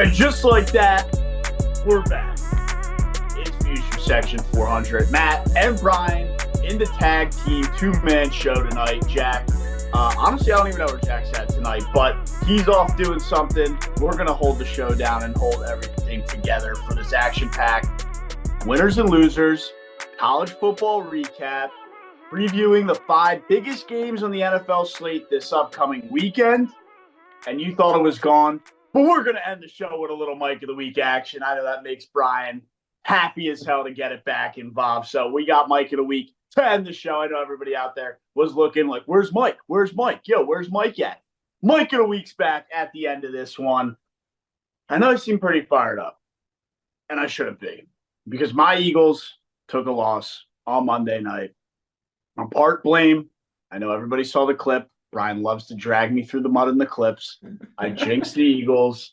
And just like that, we're back. It's Future Section 400. Matt and Brian in the tag team two-man show tonight. Jack, honestly, I don't even know where Jack's at tonight, but he's off doing something. We're going to hold the show down and hold everything together for this action-packed winners and losers, college football recap, previewing the 5 biggest games on the NFL slate this upcoming weekend. And you thought it was gone. But we're going to end the show with a little Mike of the Week action. I know that makes Brian happy as hell to get it back involved. So we got Mike of the Week to end the show. I know everybody out there was looking like, where's Mike? Where's Mike? Yo, where's Mike at? Mike of the Week's back at the end of this one. I know I seem pretty fired up, and I shouldn't be, because my Eagles took a loss on Monday night. I'm part blame. I know everybody saw the clip. Brian loves to drag me through the mud in the clips. I jinxed the Eagles.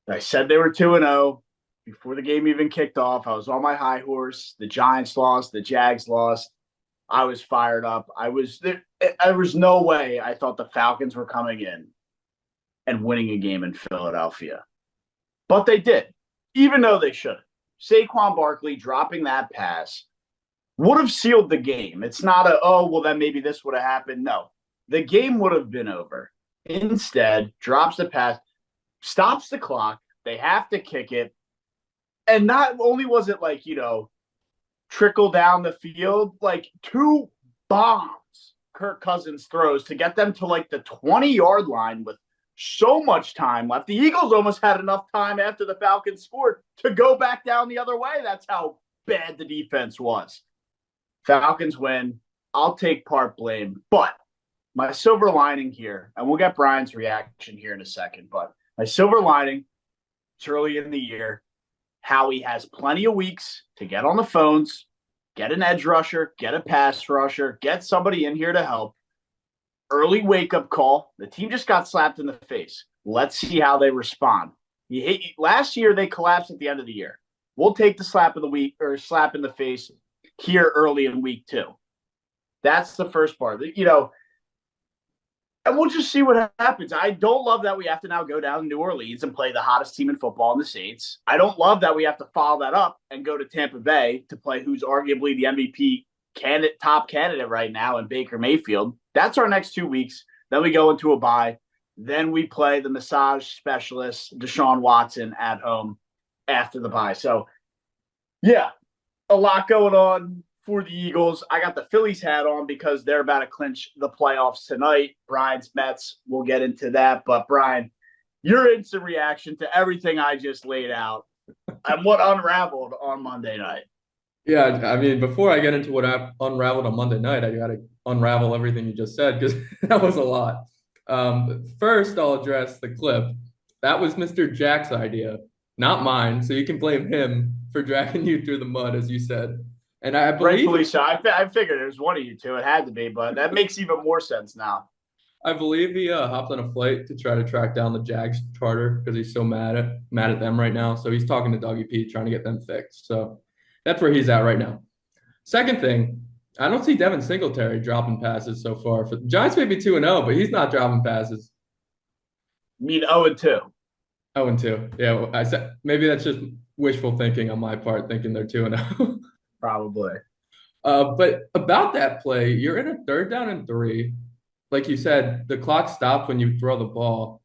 I said they were 2-0 before the game even kicked off. I was on my high horse. The Giants lost. The Jags lost. I was fired up. There was no way I thought the Falcons were coming in and winning a game in Philadelphia. But they did, even though they shouldn't. Saquon Barkley dropping that pass would have sealed the game. It's not then maybe this would have happened. No. The game would have been over. Instead, drops the pass, stops the clock. They have to kick it. And not only was it trickle down the field, 2 bombs Kirk Cousins throws to get them to the 20-yard line with so much time left. The Eagles almost had enough time after the Falcons scored to go back down the other way. That's how bad the defense was. Falcons win. I'll take part blame. But my silver lining here, and we'll get Brian's reaction here in a second, but my silver lining, it's early in the year, Howie has plenty of weeks to get on the phones, get an edge rusher, get a pass rusher, get somebody in here to help. Early wake-up call. The team just got slapped in the face. Let's see how they respond. Last year, they collapsed at the end of the year. We'll take the slap of the week or slap in the face here early in week 2. That's the first part. And we'll just see what happens. I don't love that we have to now go down to New Orleans and play the hottest team in football in the States. I don't love that we have to follow that up and go to Tampa Bay to play who's arguably the MVP top candidate right now in Baker Mayfield. That's our next 2 weeks. Then we go into a bye. Then we play the massage specialist, Deshaun Watson, at home after the bye. So, yeah, a lot going on for the Eagles. I got the Phillies hat on because they're about to clinch the playoffs tonight. Brian's Mets, we'll get into that. But, Brian, your instant reaction to everything I just laid out and what unraveled on Monday night. Yeah, I mean, before I get into what unraveled on Monday night, I got to unravel everything you just said because that was a lot. First, I'll address the clip. That was Mr. Jack's idea, not mine. So you can blame him for dragging you through the mud, as you said. And I believe, rightfully so. I figured it was one of you two. It had to be, but that makes even more sense now. I believe he hopped on a flight to try to track down the Jags charter because he's so mad at them right now. So he's talking to Dougie P, trying to get them fixed. So that's where he's at right now. Second thing, I don't see Devin Singletary dropping passes so far. For the Giants may be 2-0, but he's not dropping passes. You mean 0-2? 0-2. Yeah, I said maybe that's just wishful thinking on my part, thinking they're 2-0. Probably. But about that play, you're in a 3rd down and 3. Like you said, the clock stops when you throw the ball.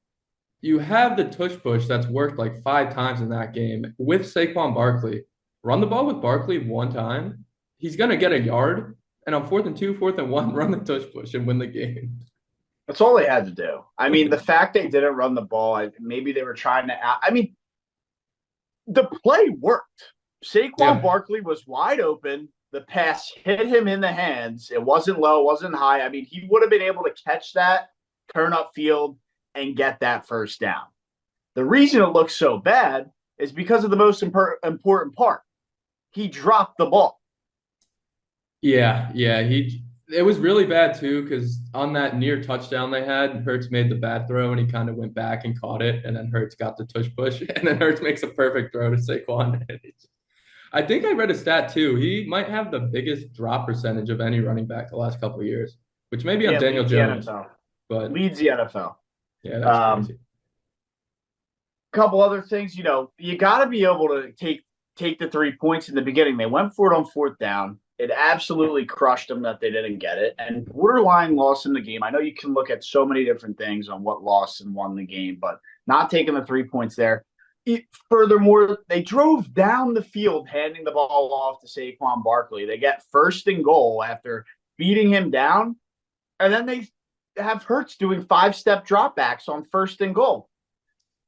You have the tush push that's worked 5 times in that game with Saquon Barkley. Run the ball with Barkley 1 time. He's going to get a yard. And on 4th and 2, 4th and 1, run the tush push and win the game. That's all they had to do. I mean, the fact they didn't run the ball, maybe they were trying to the play worked. Saquon Barkley was wide open. The pass hit him in the hands. It wasn't low, it wasn't high. I mean, he would have been able to catch that, turn upfield, and get that first down. The reason it looks so bad is because of the most important part. He dropped the ball. Yeah. It was really bad, too, because on that near touchdown they had, Hurts made the bad throw, and he kind of went back and caught it, and then Hurts got the tush push, and then Hurts makes a perfect throw to Saquon. I think I read a stat, too. He might have the biggest drop percentage of any running back the last couple of years, which may be on Daniel Jones. But leads the NFL. Yeah, that's crazy. couple other things. You got to be able to take the 3 points in the beginning. They went for it on fourth down. It absolutely crushed them that they didn't get it, and borderline lost in the game. I know you can look at so many different things on what lost and won the game, but not taking the 3 points there. Furthermore, they drove down the field, handing the ball off to Saquon Barkley. They get first and goal after beating him down, and then they have Hurts doing 5-step dropbacks on first and goal.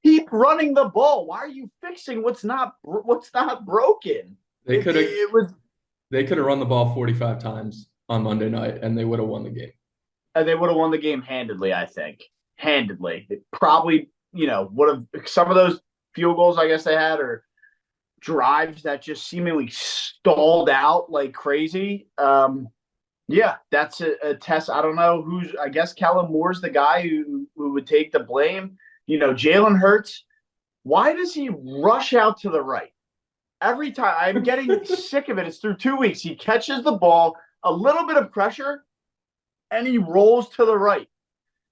Keep running the ball. Why are you fixing what's not broken? They could have run the ball 45 times on Monday night, and they would have won the game. And they would have won the game handedly, I think. Handedly. It probably, would have some of those field goals I guess they had or drives that just seemingly stalled out like crazy. Yeah, that's a test. I don't know I guess Kellen Moore's the guy who would take the blame. Jalen Hurts, why does he rush out to the right? Every time, I'm getting sick of it. It's through 2 weeks. He catches the ball, a little bit of pressure, and he rolls to the right.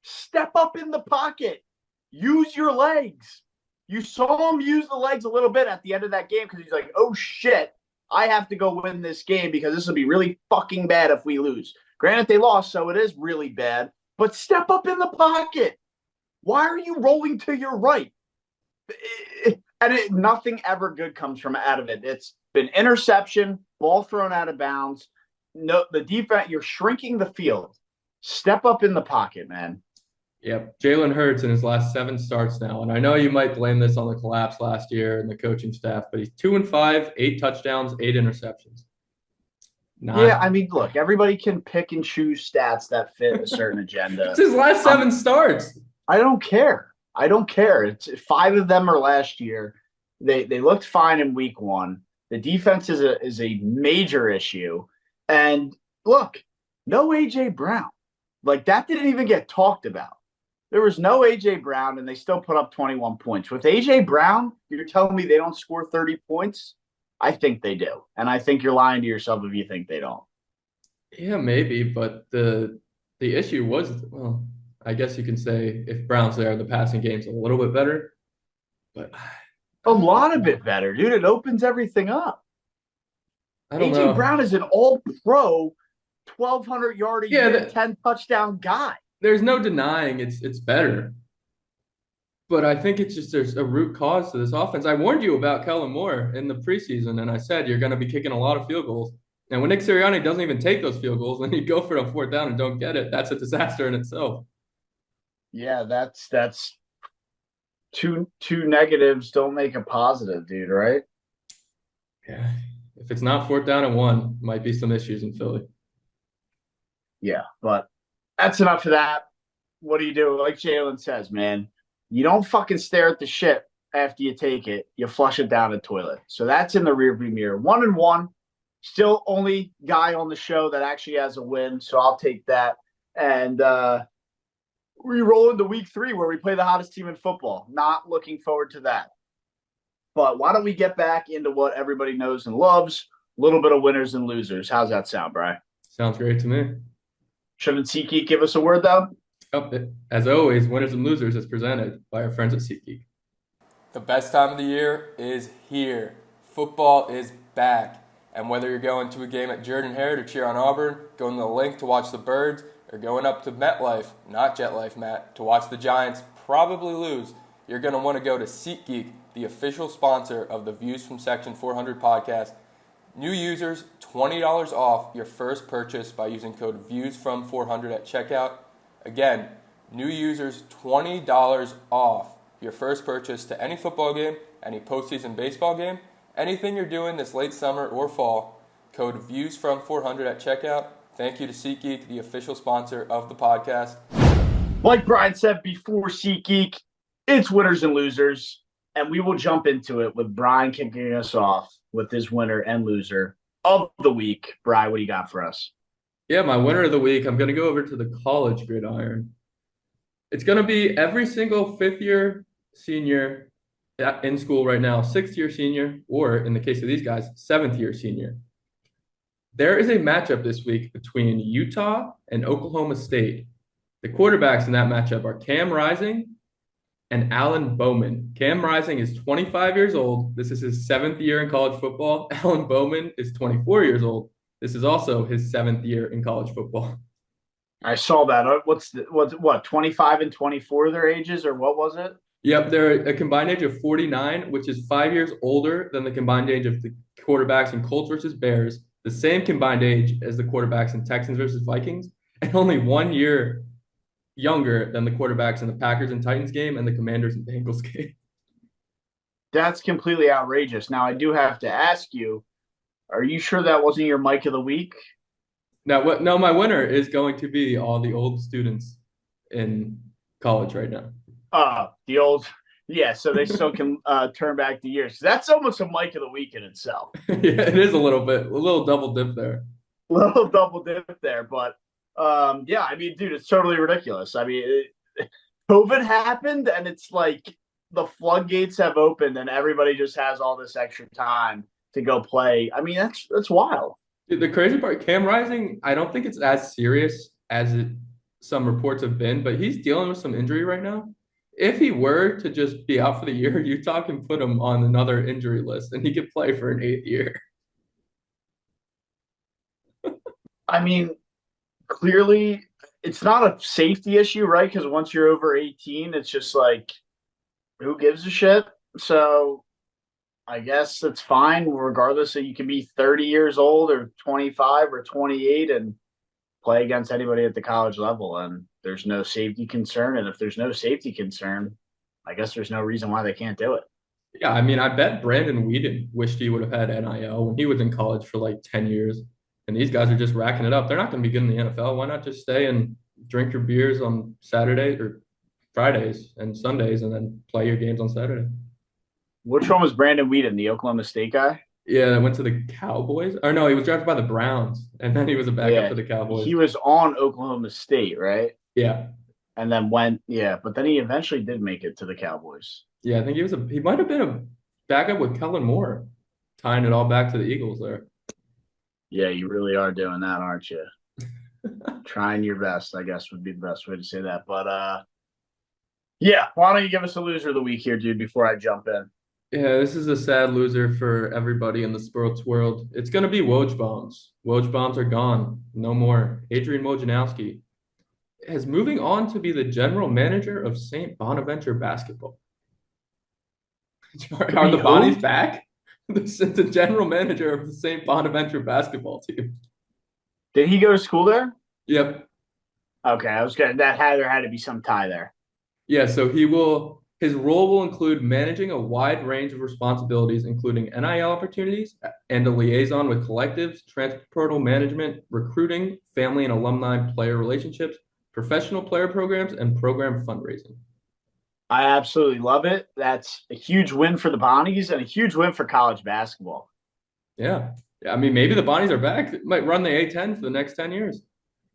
Step up in the pocket. Use your legs. You saw him use the legs a little bit at the end of that game because he's like, oh, shit, I have to go win this game because this will be really fucking bad if we lose. Granted, they lost, so it is really bad, but step up in the pocket. Why are you rolling to your right? Nothing ever good comes out of it. It's been interception, ball thrown out of bounds. No, the defense, you're shrinking the field. Step up in the pocket, man. Yep. Jalen Hurts in his last 7 starts now. And I know you might blame this on the collapse last year and the coaching staff, but he's 2-5, 8 touchdowns, 8 interceptions. Yeah, I mean, look, everybody can pick and choose stats that fit a certain agenda. It's his last 7 starts. I don't care. It's 5 of them are last year. They looked fine in week 1. The defense is a major issue. And look, no A.J. Brown. Like, that didn't even get talked about. There was no A.J. Brown, and they still put up 21 points. With A.J. Brown, you're telling me they don't score 30 points? I think they do. And I think you're lying to yourself if you think they don't. Yeah, maybe. But the issue was, well, I guess you can say if Brown's there, the passing game's a little bit better. But a lot of it better, dude. It opens everything up. I don't know. A.J. Brown is an all-pro 1,200 yard a year, 10 touchdown guy. There's no denying it's better. But I think it's just there's a root cause to this offense. I warned you about Kellen Moore in the preseason, and I said you're going to be kicking a lot of field goals. And when Nick Sirianni doesn't even take those field goals, then you go for it on fourth down and don't get it. That's a disaster in itself. Yeah, that's two negatives don't make a positive, dude, right? Yeah. If it's not fourth down and 1, might be some issues in Philly. Yeah, but that's enough of that. What do you do? Like Jalen says, man, you don't fucking stare at the shit after you take it. You flush it down the toilet. So that's in the rearview mirror. 1-1. Still only guy on the show that actually has a win, so I'll take that. And we roll into week 3 where we play the hottest team in football. Not looking forward to that. But why don't we get back into what everybody knows and loves, a little bit of winners and losers. How's that sound, Brian? Sounds great to me. Shouldn't SeatGeek give us a word, though? Oh, as always, winners and losers is presented by our friends at SeatGeek. The best time of the year is here. Football is back. And whether you're going to a game at Jordan-Hare to cheer on Auburn, going to the Link to watch the Birds, or going up to MetLife, not JetLife, Matt, to watch the Giants probably lose, you're going to want to go to SeatGeek, the official sponsor of the Views from Section 400 podcast. New users, $20 off your first purchase by using code VIEWSFROM400 at checkout. Again, new users, $20 off your first purchase to any football game, any postseason baseball game, anything you're doing this late summer or fall. Code VIEWSFROM400 at checkout. Thank you to SeatGeek, the official sponsor of the podcast. Like Brian said before, SeatGeek, it's winners and losers. And we will jump into it with Brian kicking us off with his winner and loser of the week. Brian, what do you got for us? Yeah, my winner of the week, I'm going to go over to the college gridiron. It's going to be every single fifth-year senior in school right now, sixth-year senior, or in the case of these guys, seventh-year senior. There is a matchup this week between Utah and Oklahoma State. The quarterbacks in that matchup are Cam Rising and Alan Bowman. Cam Rising is 25 years old. This is his 7th year in college football. Alan Bowman is 24 years old. This is also his 7th year in college football. I saw that. What 25 and 24 their ages, or what was it? Yep, they're a combined age of 49, which is 5 years older than the combined age of the quarterbacks in Colts versus Bears, the same combined age as the quarterbacks in Texans versus Vikings, and only 1 year younger than the quarterbacks in the Packers and Titans game and the Commanders and Bengals game. That's completely outrageous. Now, I do have to ask you, are you sure that wasn't your Mike of the Week? Now, no, my winner is going to be all the old students in college right now. The old, yeah, so they still can turn back the years. That's almost a Mike of the Week in itself. Yeah, it is a little double dip there. Little double dip there, but yeah, I mean, dude, it's totally ridiculous. I mean, COVID happened, and it's like the floodgates have opened, and everybody just has all this extra time to go play. I mean, that's wild. Dude, the crazy part, Cam Rising, I don't think it's as serious as some reports have been, but he's dealing with some injury right now. If he were to just be out for the year, Utah can put him on another injury list, and he could play for an 8th year. I mean, clearly, it's not a safety issue, right? Because once you're over 18, it's just like, who gives a shit? So I guess it's fine, regardless of you can be 30 years old or 25 or 28 and play against anybody at the college level. And there's no safety concern. And if there's no safety concern, I guess there's no reason why they can't do it. Yeah, I mean, I bet Brandon Whedon wished he would have had NIL when he was in college for like 10 years. And these guys are just racking it up. They're not going to be good in the NFL. Why not just stay and drink your beers on Saturday or Fridays and Sundays and then play your games on Saturday? Which one was Brandon Whedon, the Oklahoma State guy? Yeah, I went to the Cowboys. Or no, he was drafted by the Browns, and then he was a backup for the Cowboys. He was on Oklahoma State, right? Yeah. And then but then he eventually did make it to the Cowboys. Yeah, I think he might have been a backup with Kellen Moore, tying it all back to the Eagles there. Yeah, you really are doing that, aren't you? Trying your best, I guess, would be the best way to say that. But yeah, why don't you give us a loser of the week here, dude, before I jump in? Yeah, this is a sad loser for everybody in the sports world. It's going to be Woj bombs. Woj bombs are gone. No more. Adrian Wojnarowski is moving on to be the general manager of St. Bonaventure basketball. Are the bodies back? The general manager of the St. Bonaventure basketball team. Did he go to school there? Yep. Okay, I was gonna. There had to be some tie there. Yeah, so his role will include managing a wide range of responsibilities, including NIL opportunities and a liaison with collectives, transfer portal management, recruiting, family and alumni player relationships, professional player programs, and program fundraising. I absolutely love it. That's a huge win for the Bonnies and a huge win for college basketball. Yeah. I mean, maybe the Bonnies are back. They might run the A10 for the next 10 years.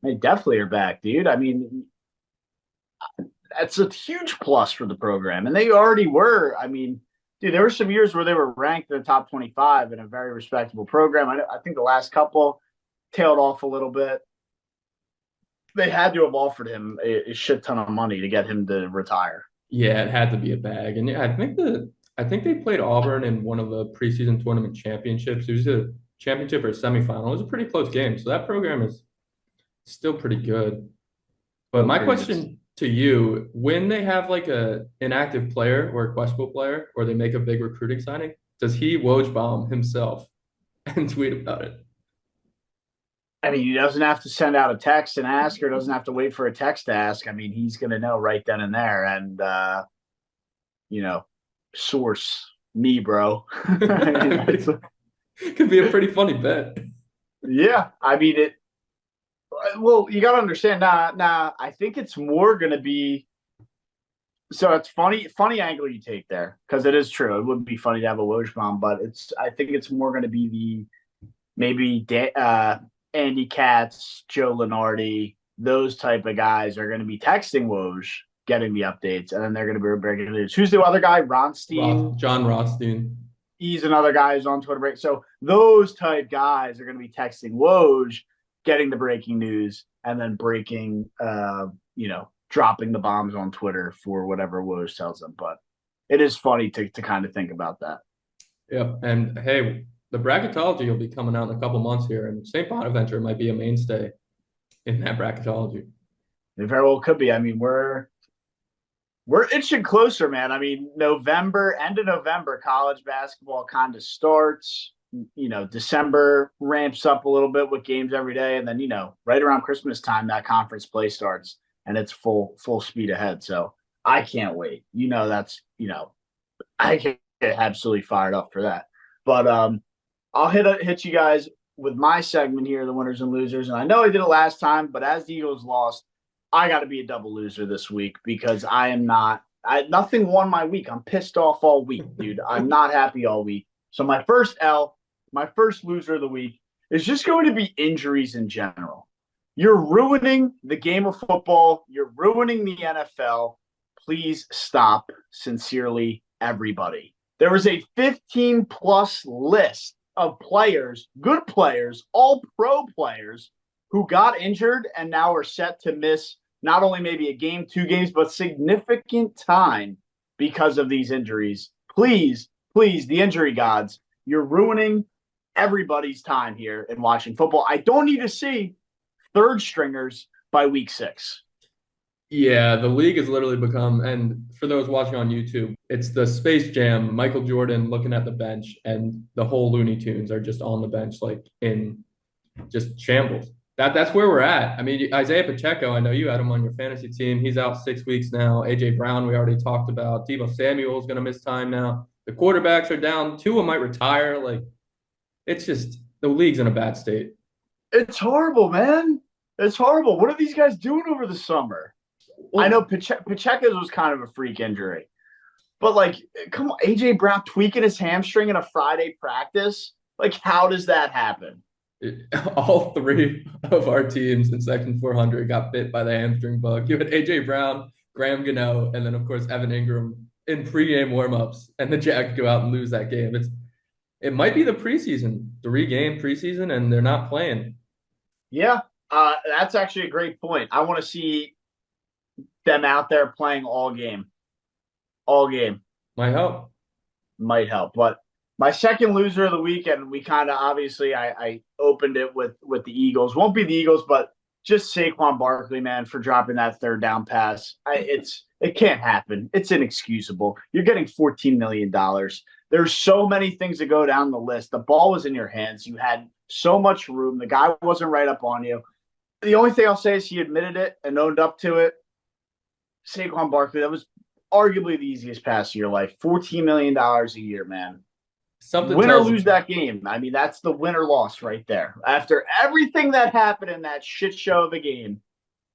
They definitely are back, dude. I mean, that's a huge plus for the program. And they already were. I mean, dude, there were some years where they were ranked in the top 25 in a very respectable program. I think the last couple tailed off a little bit. They had to have offered him a shit ton of money to get him to retire. Yeah, it had to be a bag. And yeah, I think they played Auburn in one of the preseason tournament championships. It was a championship or a semifinal. It was a pretty close game. So that program is still pretty good. But my question to you, when they have like an inactive player or a questionable player, or they make a big recruiting signing, does he Woj bomb himself and tweet about it? I mean, he doesn't have to send out a text and ask, or doesn't have to wait for a text to ask. I mean, he's going to know right then and there. And, source me, bro. It could be a pretty funny bet. Yeah. I mean, you got to understand. Nah, I think it's more going to be. So it's funny angle you take there, because it is true. It would be funny to have a Woj bomb, but I think it's more going to be maybe Andy Katz, Joe Lenardi, those type of guys are going to be texting Woj, getting the updates, and then they're going to be breaking news. Who's the other guy? John Rothstein. He's another guy who's on Twitter break. So those type guys are going to be texting Woj, getting the breaking news, and then breaking, dropping the bombs on Twitter for whatever Woj tells them. But it is funny to kind of think about that. Yep. And hey, the bracketology will be coming out in a couple months here, and St. Bonaventure might be a mainstay in that bracketology. It very well could be. I mean, we're itching closer, man. I mean, end of November, college basketball kind of starts. December ramps up a little bit with games every day, and then right around Christmas time, that conference play starts, and it's full speed ahead. So I can't wait. I get absolutely fired up for that. But I'll hit you guys with my segment here, the winners and losers. And I know I did it last time, but as the Eagles lost, I got to be a double loser this week because nothing won my week. I'm pissed off all week, dude. I'm not happy all week. So my first loser of the week is just going to be injuries in general. You're ruining the game of football. You're ruining the NFL. Please stop. Sincerely, everybody. There was a 15-plus list of players, good players, all pro players, who got injured and now are set to miss not only maybe a game, 2 games, but significant time because of these injuries. Please, the injury gods, you're ruining everybody's time here in watching football. I don't need to see third stringers by week 6. Yeah, the league has literally become, and for those watching on YouTube, it's the Space Jam, Michael Jordan looking at the bench, and the whole Looney Tunes are just on the bench, like in just shambles. That's where we're at. I mean, Isaiah Pacheco, I know you had him on your fantasy team. He's out 6 weeks now. A.J. Brown, we already talked about. Deebo Samuel's going to miss time now. The quarterbacks are down. Tua might retire. Like, it's just the league's in a bad state. It's horrible, man. It's horrible. What are these guys doing over the summer? Well, I know Pacheco's was kind of a freak injury. But, like, come on, A.J. Brown tweaking his hamstring in a Friday practice? Like, how does that happen? All 3 of our teams in Section 400 got bit by the hamstring bug. You had A.J. Brown, Graham Gano, and then, of course, Evan Ingram in pregame warmups, and the Jags go out and lose that game. It might be the preseason, 3-game preseason, and they're not playing. Yeah, that's actually a great point. I want to see them out there playing all game. All game. Might help. But my second loser of the week, and we kind of obviously I opened it with the Eagles. Won't be the Eagles, but just Saquon Barkley, man, for dropping that third down pass. It can't happen. It's inexcusable. You're getting $14 million. There's so many things that go down the list. The ball was in your hands. You had so much room. The guy wasn't right up on you. The only thing I'll say is he admitted it and owned up to it. Saquon Barkley, that was arguably the easiest pass of your life. $14 million a year, man. Win or lose that game. I mean, that's the win or loss right there. After everything that happened in that shit show of a game,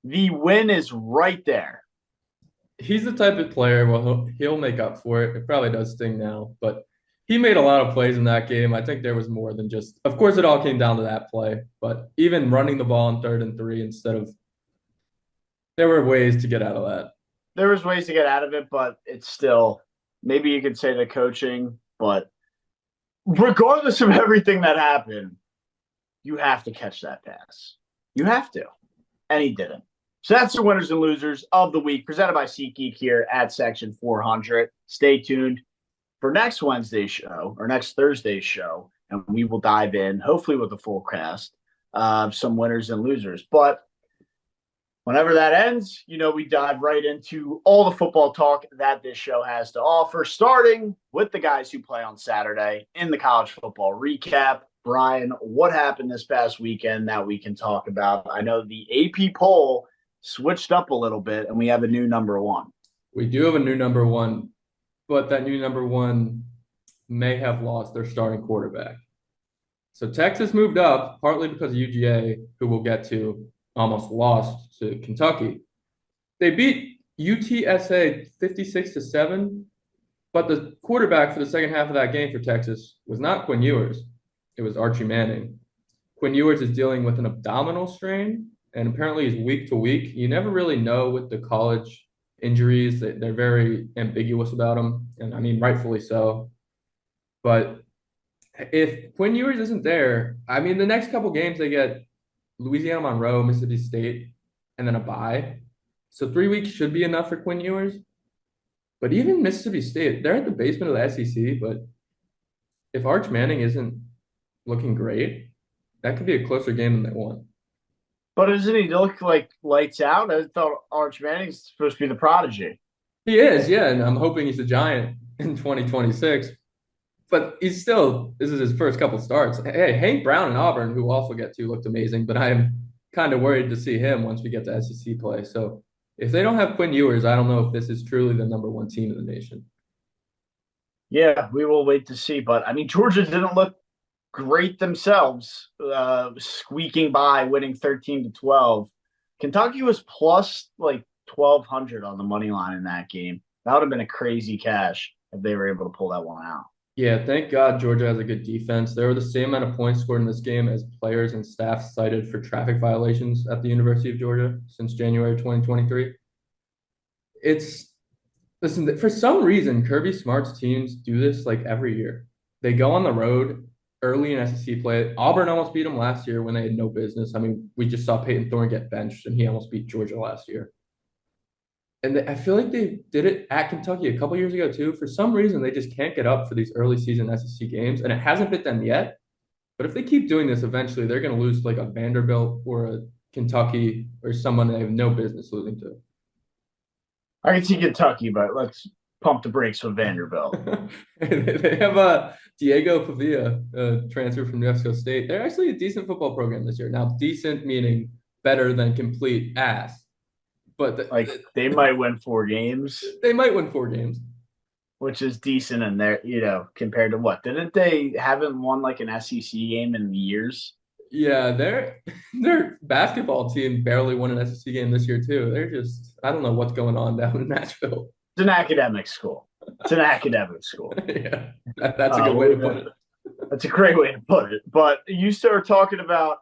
the win is right there. He's the type of player, well, he'll make up for it. It probably does sting now, but he made a lot of plays in that game. I think there was more than just – of course, it all came down to that play, but even running the ball on 3rd and 3 instead of – there were ways to get out of that. There was ways to get out of it, but it's still – maybe you could say the coaching, but regardless of everything that happened, you have to catch that pass. You have to. And he didn't. So that's the winners and losers of the week, presented by SeatGeek here at Section 400. Stay tuned for next Wednesday's show, or next Thursday's show, and we will dive in, hopefully with a full cast, some winners and losers. But whenever that ends, we dive right into all the football talk that this show has to offer, starting with the guys who play on Saturday in the college football recap. Brian, what happened this past weekend that we can talk about? I know the AP poll switched up a little bit, and we have a new number 1. We do have a new number 1, but that new number 1 may have lost their starting quarterback. So Texas moved up, partly because of UGA, who we'll get to, almost lost to Kentucky. They beat UTSA 56-7, but the quarterback for the second half of that game for Texas was not Quinn Ewers. It was Archie Manning. Quinn Ewers is dealing with an abdominal strain, and apparently he's week to week. You never really know with the college injuries. They're very ambiguous about them, and I mean, rightfully so. But if Quinn Ewers isn't there, I mean, the next couple games they get Louisiana Monroe, Mississippi State, and then a bye. So 3 weeks should be enough for Quinn Ewers. But even Mississippi State, they're at the basement of the SEC. But if Arch Manning isn't looking great, that could be a closer game than they want. But doesn't he look like lights out? I thought Arch Manning's supposed to be the prodigy. He is, yeah, and I'm hoping he's a Giant in 2026. But he's still, this is his first couple starts. Hey, Hank Brown and Auburn, who also get to, looked amazing, but I am kind of worried to see him once we get to SEC play. So if they don't have Quinn Ewers, I don't know if this is truly the number one team in the nation. Yeah, we will wait to see. But I mean, Georgia didn't look great themselves, squeaking by, winning 13-12. Kentucky was plus like 1,200 on the money line in that game. That would have been a crazy cash if they were able to pull that one out. Yeah, thank God Georgia has a good defense. There were the same amount of points scored in this game as players and staff cited for traffic violations at the University of Georgia since January 2023. Listen, for some reason, Kirby Smart's teams do this like every year. They go on the road early in SEC play. Auburn almost beat them last year when they had no business. I mean, we just saw Peyton Thorne get benched, and he almost beat Georgia last year. And I feel like they did it at Kentucky a couple years ago too. For some reason, they just can't get up for these early season SEC games, and it hasn't bit them yet. But if they keep doing this, eventually they're going to lose like a Vanderbilt or a Kentucky or someone they have no business losing to. I can see Kentucky, but let's pump the brakes with Vanderbilt. They have a Diego Pavia, transfer from New Mexico State. They're actually a decent football program this year. Now, decent meaning better than complete ass. But they might win 4 games. They might win 4 games, which is decent in there, compared to what? Didn't they haven't won like an SEC game in years? Yeah, their basketball team barely won an SEC game this year too. They're just, I don't know what's going on down in Nashville. It's an academic school. Yeah, that's a good way to put it. That's a great way to put it. But you start talking about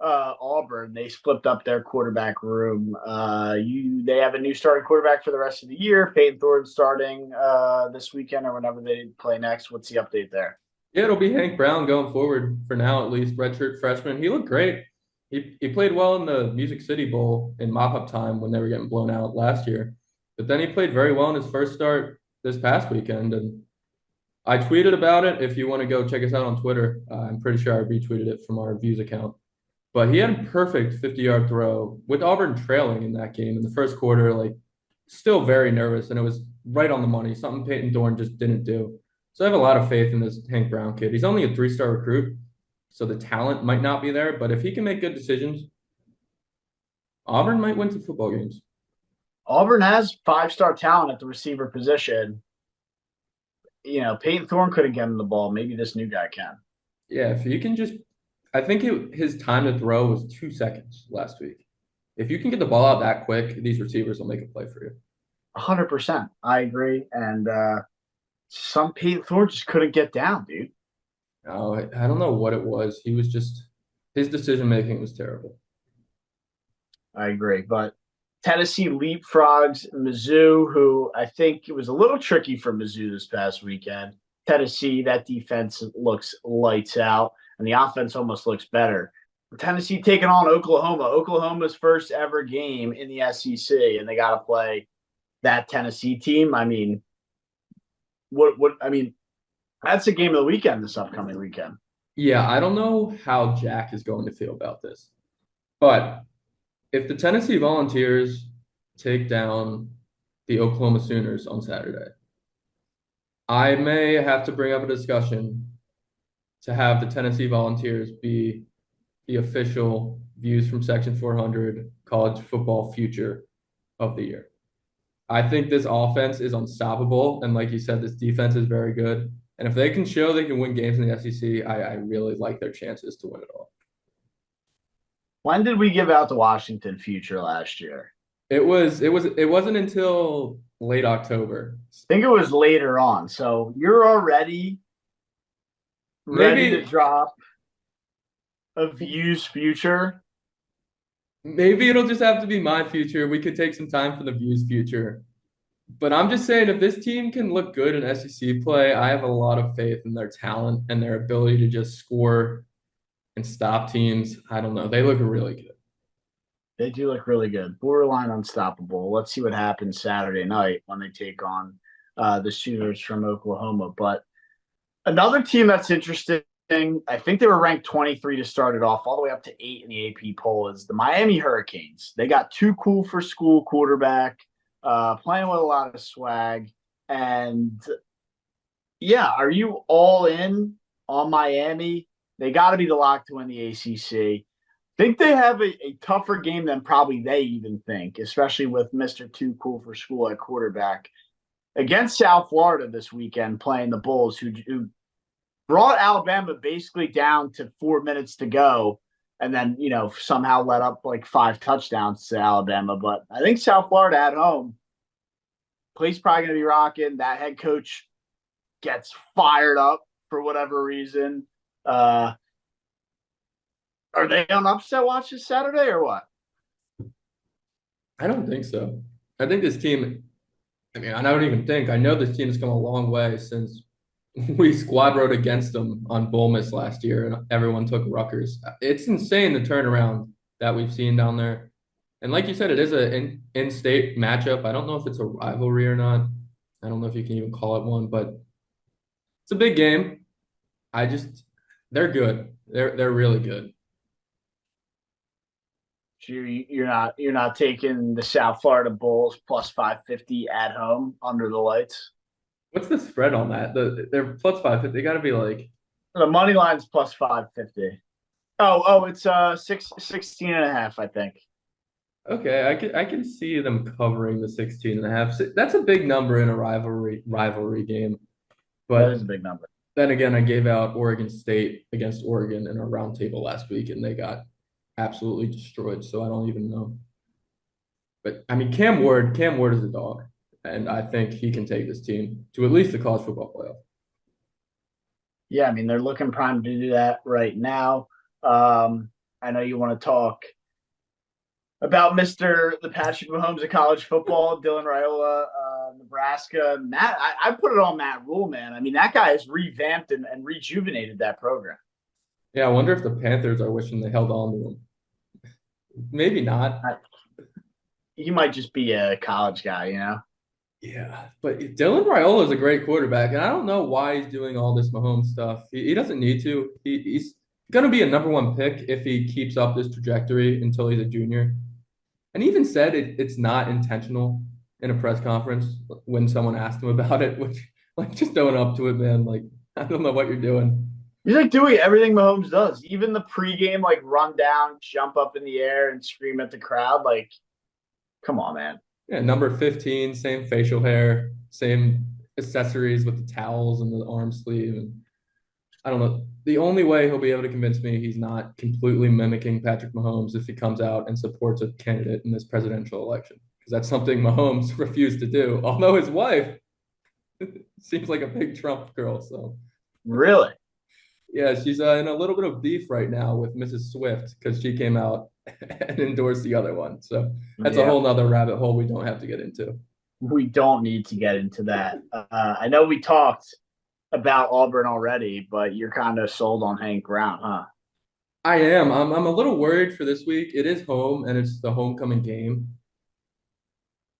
Auburn. They flipped up their quarterback room. They have a new starting quarterback for the rest of the year. Peyton Thorne starting this weekend or whenever they play next. What's the update there? Yeah, it'll be Hank Brown going forward for now, at least. Redshirt freshman. He looked great. He played well in the Music City Bowl in mop-up time when they were getting blown out last year. But then he played very well in his first start this past weekend. And I tweeted about it. If you want to go check us out on Twitter, I'm pretty sure I retweeted it from our views account. But he had a perfect 50-yard throw with Auburn trailing in that game in the first quarter, like still very nervous. And it was right on the money, something Peyton Thorne just didn't do. So I have a lot of faith in this Hank Brown kid. He's only a 3-star recruit, so the talent might not be there. But if he can make good decisions, Auburn might win some football games. Auburn has 5-star talent at the receiver position. Peyton Thorne couldn't get him the ball. Maybe this new guy can. Yeah, if you can just – I think his time to throw was 2 seconds last week. If you can get the ball out that quick, these receivers will make a play for you. 100%. I agree. And some Peyton Thorne just couldn't get down, dude. No, I don't know what it was. He was just – his decision-making was terrible. I agree. But Tennessee leapfrogs Mizzou, who I think it was a little tricky for Mizzou this past weekend. Tennessee, that defense looks lights out, and the offense almost looks better. Tennessee taking on Oklahoma. Oklahoma's first ever game in the SEC, and they got to play that Tennessee team. I mean, that's a game of the weekend this upcoming weekend. Yeah, I don't know how Jack is going to feel about this. But if the Tennessee Volunteers take down the Oklahoma Sooners on Saturday, I may have to bring up a discussion to have the Tennessee Volunteers be the official Views from Section 400 college football future of the year. I think this offense is unstoppable. And like you said, this defense is very good. And if they can show they can win games in the SEC, I really like their chances to win it all. When did we give out the Washington future last year? It wasn't until late October. I think it was later on. So you're already ready to drop a Views future. Maybe it'll just have to be my future. We could take some time for the Views future. But I'm just saying, if this team can look good in SEC play, I have a lot of faith in their talent and their ability to just score and stop teams. I don't know. They look really good. They do look really good. Borderline unstoppable. Let's see what happens Saturday night when they take on the Sooners from Oklahoma. But another team that's interesting, I think they were ranked 23 to start it off, all the way up to 8 in the AP poll, is the Miami Hurricanes. They got too cool for school quarterback, playing with a lot of swag. And yeah, are you all in on Miami? They got to be the lock to win the ACC. Think they have a tougher game than probably they even think, especially with Mr. Too Cool for School at quarterback against South Florida this weekend, playing the Bulls, who brought Alabama basically down to 4 minutes to go, and then somehow let up like 5 touchdowns to Alabama. But I think South Florida at home, place probably going to be rocking. That head coach gets fired up for whatever reason. Are they on upset watch this Saturday or what? I don't think so. I think this team, I don't even think. I know this team has come a long way since we squad rode against them on Bull Miss last year and everyone took Rutgers. It's insane the turnaround that we've seen down there. And like you said, it is an in-state matchup. I don't know if it's a rivalry or not. I don't know if you can even call it one, but it's a big game. They're good. They're really good. You're not taking the South Florida Bulls plus 550 at home under the lights. What's the spread on that? They're plus 550. They got to be like the money line's plus 550. Oh, it's 16.5, I think. Okay, I can see them covering the 16.5. That's a big number in a rivalry game. But that is a big number. Then again, I gave out Oregon State against Oregon in a roundtable last week, and they got absolutely destroyed. So I don't even know. But Cam Ward is a dog, and I think he can take this team to at least the college football playoff. Yeah, they're looking primed to do that right now. I know you want to talk about the Patrick Mahomes of college football, Dylan Raiola, Nebraska. Matt, I put it on Matt Rule, man. That guy has revamped and rejuvenated that program. Yeah, I wonder if the Panthers are wishing they held on to him. Maybe not. He might just be a college guy, Yeah, but Dylan Raiola is a great quarterback, and I don't know why he's doing all this Mahomes stuff. He doesn't need to. He's going to be a number 1 pick if he keeps up this trajectory until he's a junior. And he even said it's not intentional in a press conference when someone asked him about it, which, just own up to it, man. I don't know what you're doing. He's doing everything Mahomes does. Even the pregame, run down, jump up in the air, and scream at the crowd. Come on, man. Yeah, number 15, same facial hair, same accessories with the towels and the arm sleeve. And I don't know. The only way he'll be able to convince me he's not completely mimicking Patrick Mahomes if he comes out and supports a candidate in this presidential election. Because that's something Mahomes refused to do. Although his wife seems like a big Trump girl. So really? Yeah, she's in a little bit of beef right now with Mrs. Swift because she came out and endorsed the other one. So that's a whole nother rabbit hole we don't have to get into. We don't need to get into that. I know we talked about Auburn already, but you're kind of sold on Hank Brown, huh? I am. I'm a little worried for this week. It is home, and it's the homecoming game.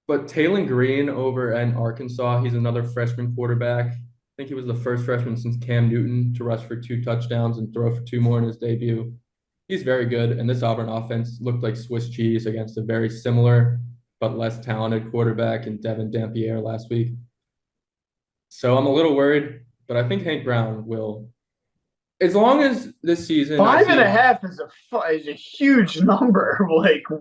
But Taylon Green over in Arkansas, he's another freshman quarterback. I think he was the first freshman since Cam Newton to rush for 2 touchdowns and throw for 2 more in his debut. He's very good, and this Auburn offense looked like Swiss cheese against a very similar but less talented quarterback in Devin Dampier last week. So I'm a little worried, but I think Hank Brown will. As long as this season 5.5 is a huge number.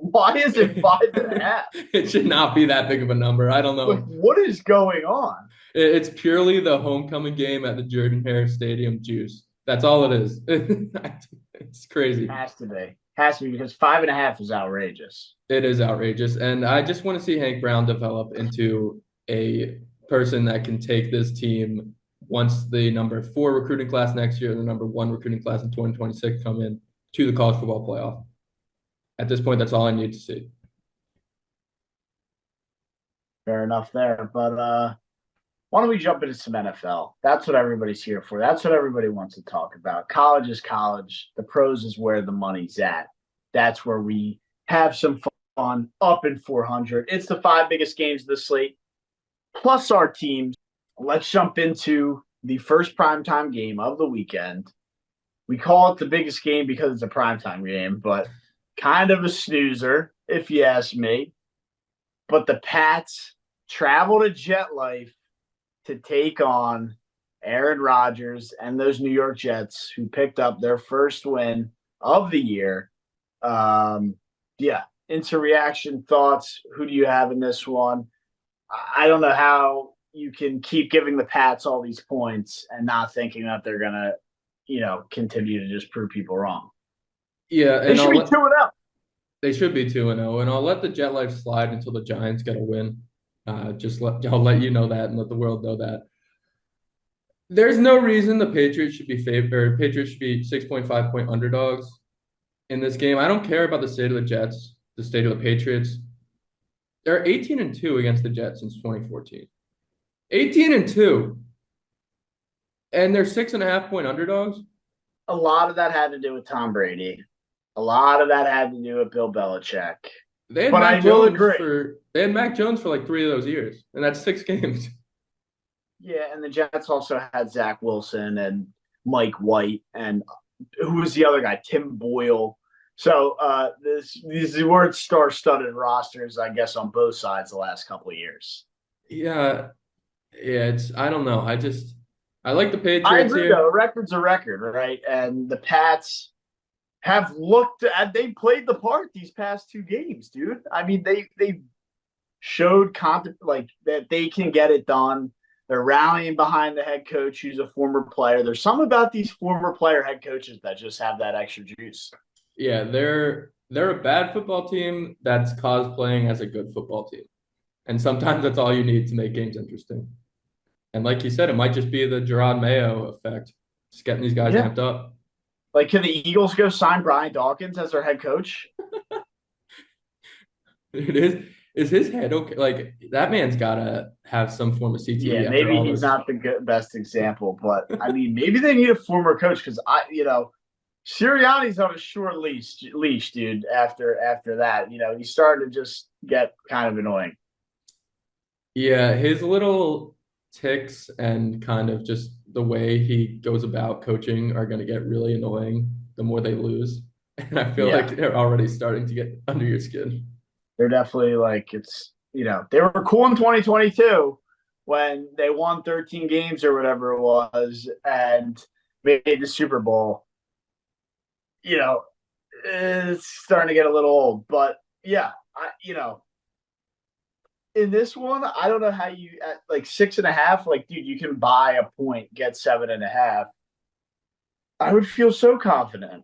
Why is it 5.5? It should not be that big of a number. I don't know. What is going on? It's purely the homecoming game at the Jordan Hare Stadium juice. That's all it is. It's crazy. Has to be because 5.5 is outrageous. It is outrageous, and I just want to see Hank Brown develop into a person that can take this team once the number 4 recruiting class next year and the number 1 recruiting class in 2026 come in to the college football playoff. At this point, that's all I need to see. Fair enough there. But why don't we jump into some NFL? That's what everybody's here for. That's what everybody wants to talk about. College is college. The pros is where the money's at. That's where we have some fun, up in 400. It's the 5 biggest games of the slate, plus our teams. Let's jump into the first primetime game of the weekend. We call it the biggest game because it's a primetime game, but kind of a snoozer, if you ask me. But the Pats travel to JetLife to take on Aaron Rodgers and those New York Jets, who picked up their first win of the year. Into reaction thoughts. Who do you have in this one? I don't know how you can keep giving the Pats all these points and not thinking that they're going to, continue to just prove people wrong. Yeah, They should be 2-0. They should be 2-0, and I'll let the Jet Life slide until the Giants get a win. I'll let you know that and let the world know that. There's no reason the Patriots should be favored. Patriots should be 6.5 point underdogs in this game. I don't care about the state of the Jets, the state of the Patriots. They're 18-2 against the Jets since 2014. 18-2. And they're 6.5 point underdogs. A lot of that had to do with Tom Brady. A lot of that had to do with Bill Belichick. They had Mac Jones for like 3 of those years, and that's 6 games. Yeah, and the Jets also had Zach Wilson and Mike White, and who was the other guy? Tim Boyle. So these were star-studded rosters, I guess, on both sides the last couple of years. Yeah, I don't know. I like the Patriots I agree, here. though. A record's a record, right? And the Pats have looked at, they played the part these past 2 games, dude. I mean, they showed that they can get it done. They're rallying behind the head coach who's a former player. There's something about these former player head coaches that just have that extra juice. Yeah, they're a bad football team that's cosplaying as a good football team. And sometimes that's all you need to make games interesting. And like you said, it might just be the Gerard Mayo effect, just getting these guys amped up. Like, can the Eagles go sign Brian Dawkins as their head coach? It is. Is his head okay? Like, that man's got to have some form of CTE. Yeah, maybe he's not the best example, but I mean, maybe they need a former coach because Sirianni's on a short leash, dude. After that, he's starting to just get kind of annoying. Yeah, his little ticks and kind of just the way he goes about coaching are going to get really annoying the more they lose. And I feel like they're already starting to get under your skin. They're definitely they were cool in 2022 when they won 13 games or whatever it was and made the Super Bowl. It's starting to get a little old, but in this one, I don't know how you at 6.5. Dude, you can buy a point, get 7.5. I would feel so confident.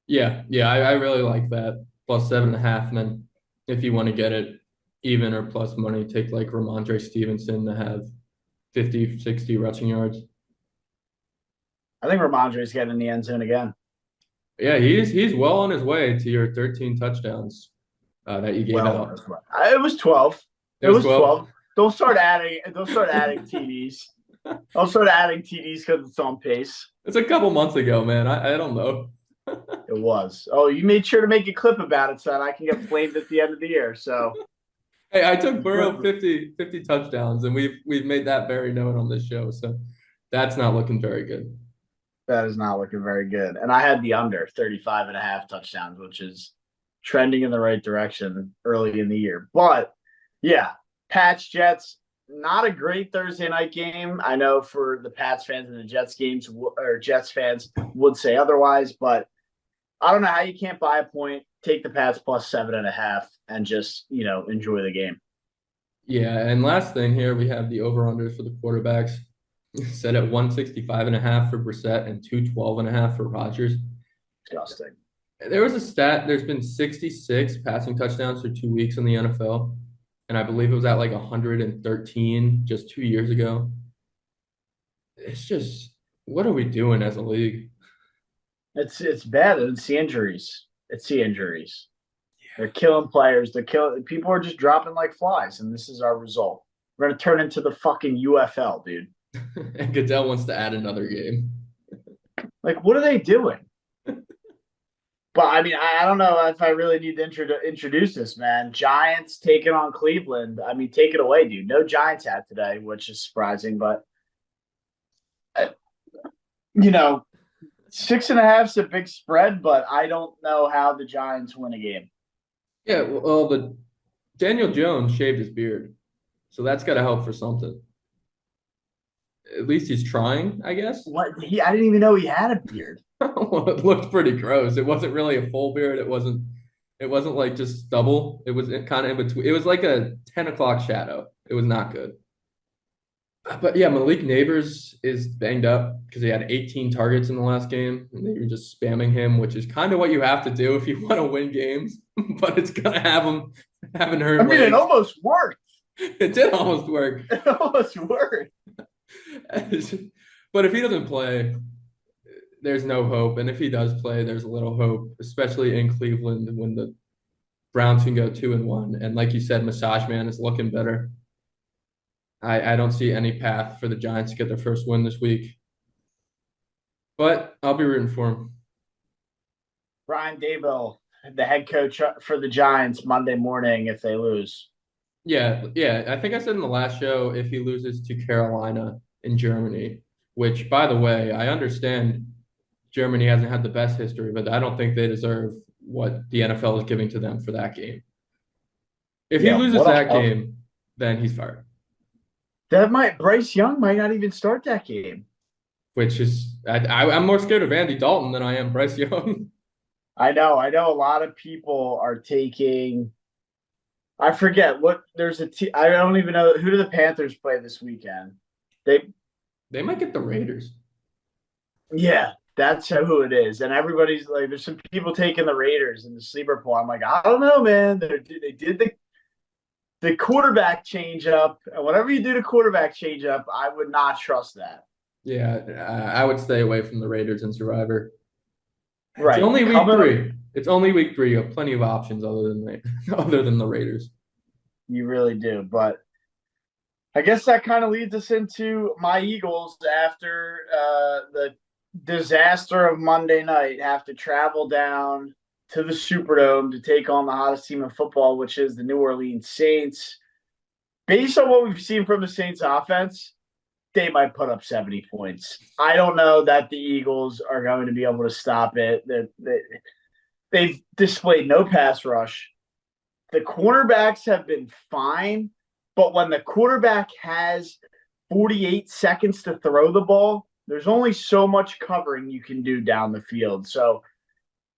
Yeah, I really like that. Plus 7.5, and then if you want to get it even or plus money, take like Ramondre Stevenson to have 50, 60 rushing yards. I think Ramondre's getting in the end zone again. Yeah, he's well on his way to your 13 touchdowns that you gave out. It was 12. It was 12. Don't start adding TDs. I'll start adding TDs because it's on pace. It's a couple months ago, man. I don't know. It was. Oh, you made sure to make a clip about it so that I can get flamed at the end of the year. So, hey, I took Burrow 50 touchdowns, and we've made that very known on this show. So that's not looking very good. That is not looking very good. And I had the under 35.5 touchdowns, which is trending in the right direction early in the year. But yeah, Pats Jets, not a great Thursday night game. I know for the Pats fans and the Jets fans would say otherwise, but I don't know how you can't buy a point, take the Pats plus 7.5, and just enjoy the game. Yeah, and last thing here, we have the over/unders for the quarterbacks set at 165.5 for Brissett and 212.5 for Rodgers. Disgusting. There was a stat. There's been 66 passing touchdowns for 2 weeks in the NFL, and I believe it was at 113 just 2 years ago. It's just, what are we doing as a league? It's bad. It's the injuries. Yeah. They're killing players. People are just dropping like flies, and this is our result. We're gonna turn into the fucking UFL, dude. And Goodell wants to add another game. What are they doing? But I mean, I don't know if I really need to introduce this, man. Giants taking on Cleveland. I mean, take it away, dude. No Giants hat today, which is surprising, but uh, you know, 6.5 is a big spread, but I don't know how the Giants win a game. Yeah, well, the Daniel Jones shaved his beard, so that's got to help for something. At least he's trying, I guess. What he? I didn't even know he had a beard. Well, it looked pretty gross. It wasn't really a full beard. It wasn't. It wasn't like just stubble. It was kind of in between. It was like a 10 o'clock shadow. It was not good. But yeah, Malik Neighbors is banged up because he had 18 targets in the last game, and they were just spamming him, which is kind of what you have to do if you want to win games. But it's gonna have him having hurt I mean, it legs. almost worked. It did almost work. It almost worked. But if he doesn't play, there's no hope. And if he does play, there's a little hope, especially in Cleveland when the Browns can go 2-1. And like you said, Massage Man is looking better. I don't see any path for the Giants to get their first win this week. But I'll be rooting for him. Brian Daboll, the head coach for the Giants, Monday morning if they lose. Yeah. I think I said in the last show if he loses to Carolina in Germany, which, by the way, I understand Germany hasn't had the best history, but I don't think they deserve what the NFL is giving to them for that game. If he loses that game, then he's fired. Bryce Young might not even start that game. Which is I'm more scared of Andy Dalton than I am Bryce Young. I know a lot of people are taking. I forget what there's I don't even know who do the Panthers play this weekend. They might get the Raiders. Yeah, that's who it is, and everybody's like, there's some people taking the Raiders in the sleeper pool. I'm like, I don't know, man. They did the quarterback change up, and whatever you do to quarterback change up, I would not trust that. Yeah, I would stay away from the Raiders in Survivor. Right. It's only week 3. It's only week 3. You have plenty of options other than the Raiders. You really do, but I guess that kind of leads us into my Eagles after the disaster of Monday night have to travel down to the Superdome to take on the hottest team in football, which is the New Orleans Saints. Based on what we've seen from the Saints offense, they might put up 70 points. I don't know that the Eagles are going to be able to stop it. They've displayed no pass rush. The cornerbacks have been fine, but when the quarterback has 48 seconds to throw the ball, there's only so much covering you can do down the field. So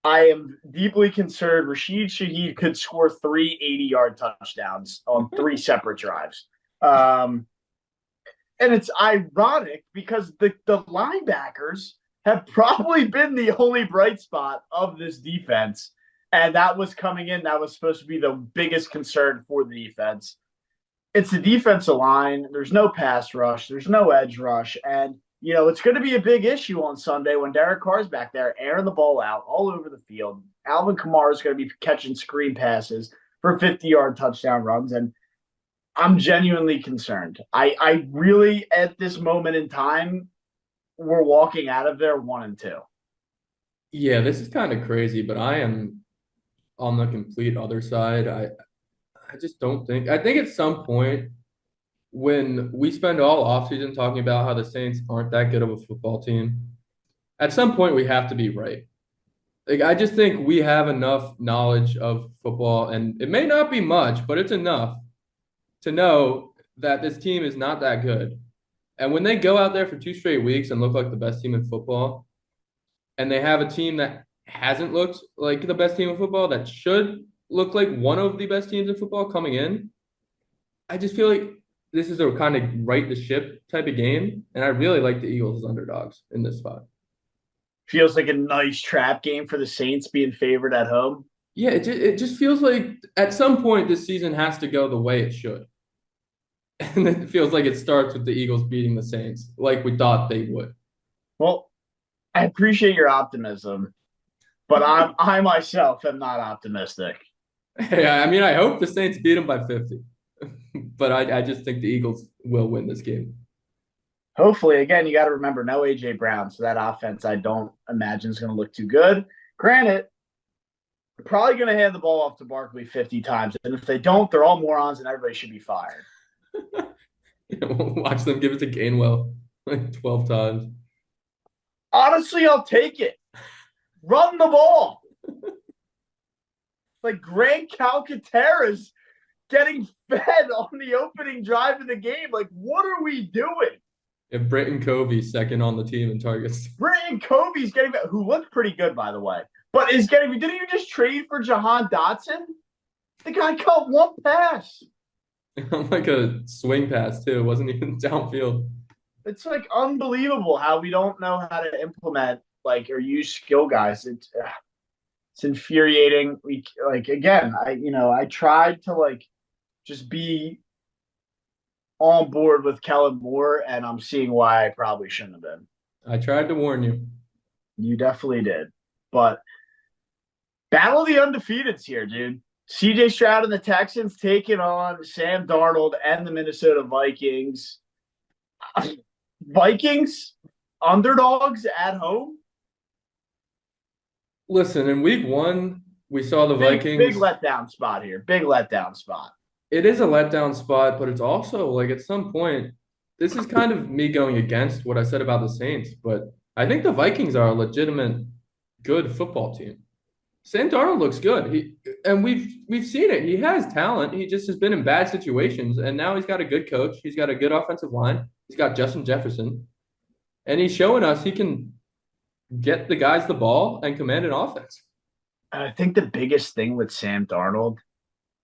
I am deeply concerned. Rashid Shaheed could score 3 80-yard touchdowns on 3 separate drives. And it's ironic because the linebackers have probably been the only bright spot of this defense. And that was coming in. That was supposed to be the biggest concern for the defense. It's the defensive line. There's no pass rush. There's no edge rush. And, it's going to be a big issue on Sunday when Derek Carr's back there airing the ball out all over the field. Alvin Kamara is going to be catching screen passes for 50-yard touchdown runs. And I'm genuinely concerned. I really, at this moment in time, we're walking out of there 1-2. Yeah, this is kind of crazy, but I am on the complete other side. I just don't think. I think at some point when we spend all offseason talking about how the Saints aren't that good of a football team, at some point we have to be right. Like, I just think we have enough knowledge of football, and it may not be much, but it's enough to know that this team is not that good. And when they go out there for 2 straight weeks and look like the best team in football, and they have a team that hasn't looked like the best team in football, that should look like one of the best teams in football coming in, I just feel like this is a kind of right the ship type of game. And I really like the Eagles as underdogs in this spot. Feels like a nice trap game for the Saints being favored at home. Yeah, it just feels like at some point this season has to go the way it should. And it feels like it starts with the Eagles beating the Saints like we thought they would. Well, I appreciate your optimism, but I myself am not optimistic. Yeah, I mean, I hope the Saints beat them by 50. But I just think the Eagles will win this game. Hopefully, again, you got to remember no A.J. Brown, so that offense I don't imagine is going to look too good. Granted, Probably going to hand the ball off to Barkley 50 times. And if they don't, they're all morons and everybody should be fired. Watch them give it to Gainwell like 12 times. Honestly, I'll take it. Run the ball. Like Grant Calcaterra's getting fed on the opening drive of the game. Like, what are we doing? And Britton Covey second on the team in targets. Britton Covey's getting who looked pretty good, by the way. But didn't you just trade for Jahan Dotson? The guy caught one pass. Like a swing pass, too. It wasn't even downfield. It's like unbelievable how we don't know how to implement or use skill guys. It's infuriating. I tried to just be on board with Kellen Moore, and I'm seeing why I probably shouldn't have been. I tried to warn you. You definitely did. But battle of the undefeateds here, dude. CJ Stroud and the Texans taking on Sam Darnold and the Minnesota Vikings. Vikings underdogs at home. Listen, in week 1, we saw the Vikings. Big letdown spot here. Big letdown spot. It is a letdown spot, but it's also at some point, this is kind of me going against what I said about the Saints, but I think the Vikings are a legitimate good football team. Sam Darnold looks good. We've seen it. He has talent. He just has been in bad situations, and now he's got a good coach. He's got a good offensive line. He's got Justin Jefferson, and he's showing us he can get the guys the ball and command an offense. I think the biggest thing with Sam Darnold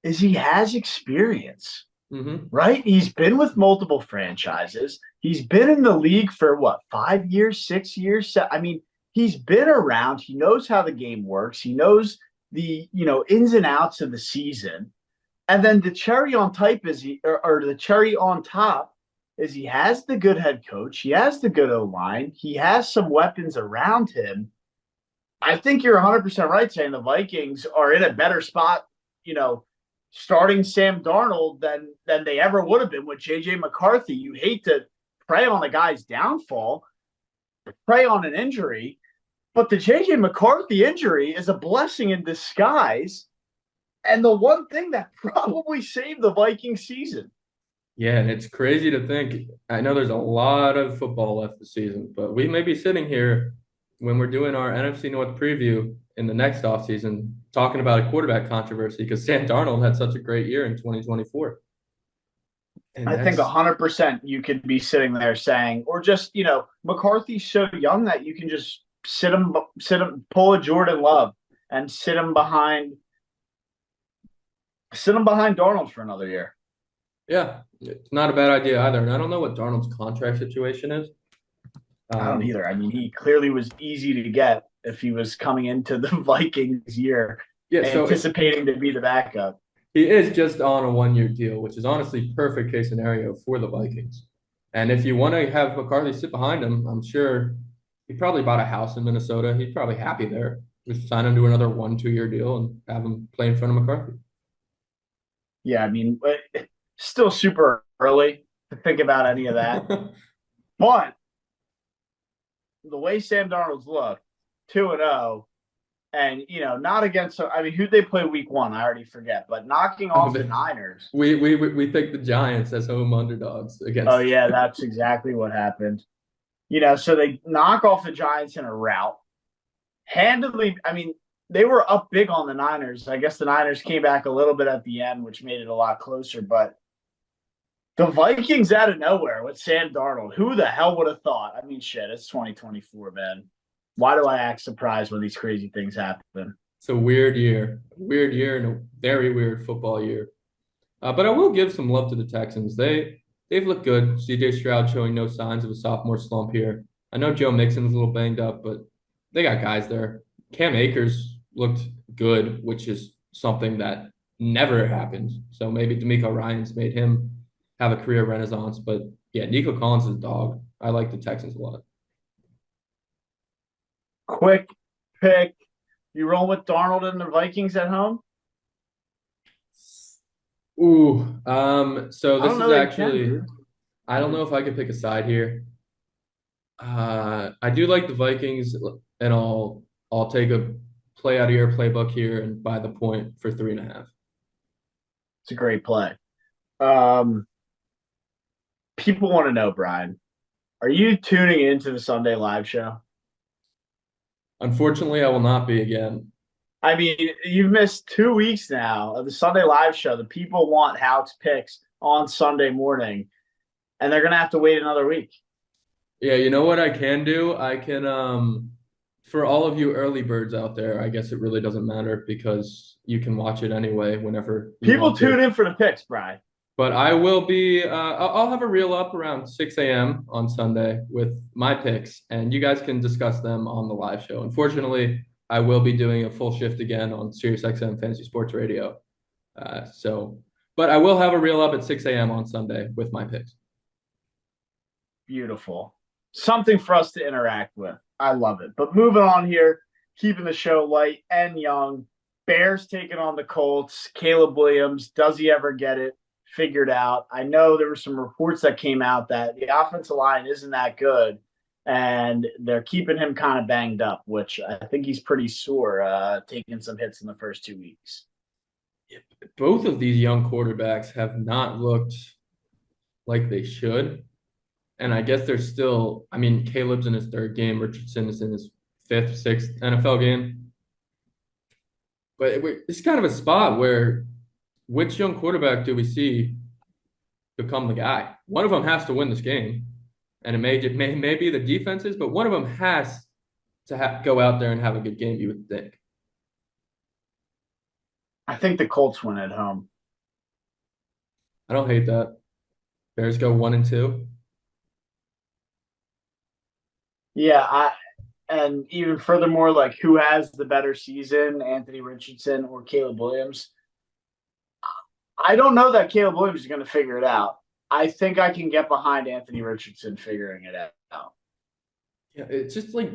is he has experience, right? He's been with multiple franchises. He's been in the league for 5 years, 6 years? I mean, he's been around. He knows how the game works. He knows the, ins and outs of the season. And then the cherry on top is the cherry on top is he has the good head coach. He has the good O-line. He has some weapons around him. I think you're 100% right saying the Vikings are in a better spot, starting Sam Darnold than they ever would have been with J.J. McCarthy. You hate to prey on a guy's downfall, prey on an injury, but the J.J. McCarthy injury is a blessing in disguise and the one thing that probably saved the Vikings season. Yeah, and it's crazy to think. I know there's a lot of football left this season, but we may be sitting here when we're doing our NFC North preview in the next offseason talking about a quarterback controversy because Sam Darnold had such a great year in 2024. And I think 100% you could be sitting there saying, or just, McCarthy's so young that you can just sit him, pull a Jordan Love and sit him behind Darnold for another year. Yeah, it's not a bad idea either. And I don't know what Darnold's contract situation is. I don't either. I mean, he clearly was easy to get if he was coming into the Vikings year, anticipating to be the backup. He is just on a 1-year deal, which is honestly perfect case scenario for the Vikings. And if you want to have McCarthy sit behind him, I'm sure he probably bought a house in Minnesota. He's probably happy there. Just sign him to another 1-2 year deal and have him play in front of McCarthy. Yeah, I mean, still super early to think about any of that. But the way Sam Darnold's looked, 2-0, and not against. I mean, who'd they play week 1? I already forget. But knocking off the Niners. We picked the Giants as home underdogs against. Oh yeah, that's exactly what happened. So they knock off the Giants in a rout. Handedly, I mean, they were up big on the Niners. I guess the Niners came back a little bit at the end, which made it a lot closer. But the Vikings out of nowhere with Sam Darnold. Who the hell would have thought? I mean, shit, it's 2024, man. Why do I act surprised when these crazy things happen? It's a weird year. And a very weird football year. But I will give some love to the Texans. They've looked good. CJ Stroud showing no signs of a sophomore slump here. I know Joe Mixon's a little banged up, but they got guys there. Cam Akers looked good, which is something that never happens. So maybe D'Amico Ryans made him have a career renaissance. But yeah, Nico Collins is a dog. I like the Texans a lot. Quick pick. You roll with Darnold and the Vikings at home? Ooh, so this is actually, I don't know if I could pick a side here. I do like the Vikings, and I'll take a play out of your playbook here and buy the point for 3.5. It's a great play. Um, People want to know, Brian, are you tuning into the Sunday live show? Unfortunately, I will not be again. I mean, you've missed 2 weeks now of the Sunday live show. The people want Houck's picks on Sunday morning, and they're going to have to wait another week. Yeah, you know what I can do? I can for all of you early birds out there, I guess it really doesn't matter because you can watch it anyway whenever you People want to. tune in for the picks, Brian. But I will be I'll have a reel up around 6 a.m. on Sunday with my picks, and you guys can discuss them on the live show. Unfortunately, I will be doing a full shift again on SiriusXM Fantasy Sports Radio. But I will have a reel up at 6 a.m. on Sunday with my picks. Beautiful. Something for us to interact with. I love it. But moving on here, keeping the show light and young. Bears taking on the Colts. Caleb Williams, does he ever get it figured out? I know there were some reports that came out that the offensive line isn't that good, and they're keeping him kind of banged up, which I think he's pretty sore, taking some hits in the first 2 weeks. Both of these young quarterbacks have not looked like they should. And I guess they're still, I mean, Caleb's in his third game. Richardson is in his fifth, sixth NFL game. But it's kind of a spot where which young quarterback do we see become the guy? One of them has to win this game. And it may be the defenses, but one of them has to go out there and have a good game, you would think. I think the Colts win at home. I don't hate that. Bears go 1-2. Yeah, and even furthermore, like who has the better season, Anthony Richardson or Caleb Williams? I don't know that Caleb Williams is going to figure it out. I think I can get behind Anthony Richardson figuring it out. Yeah, it's just like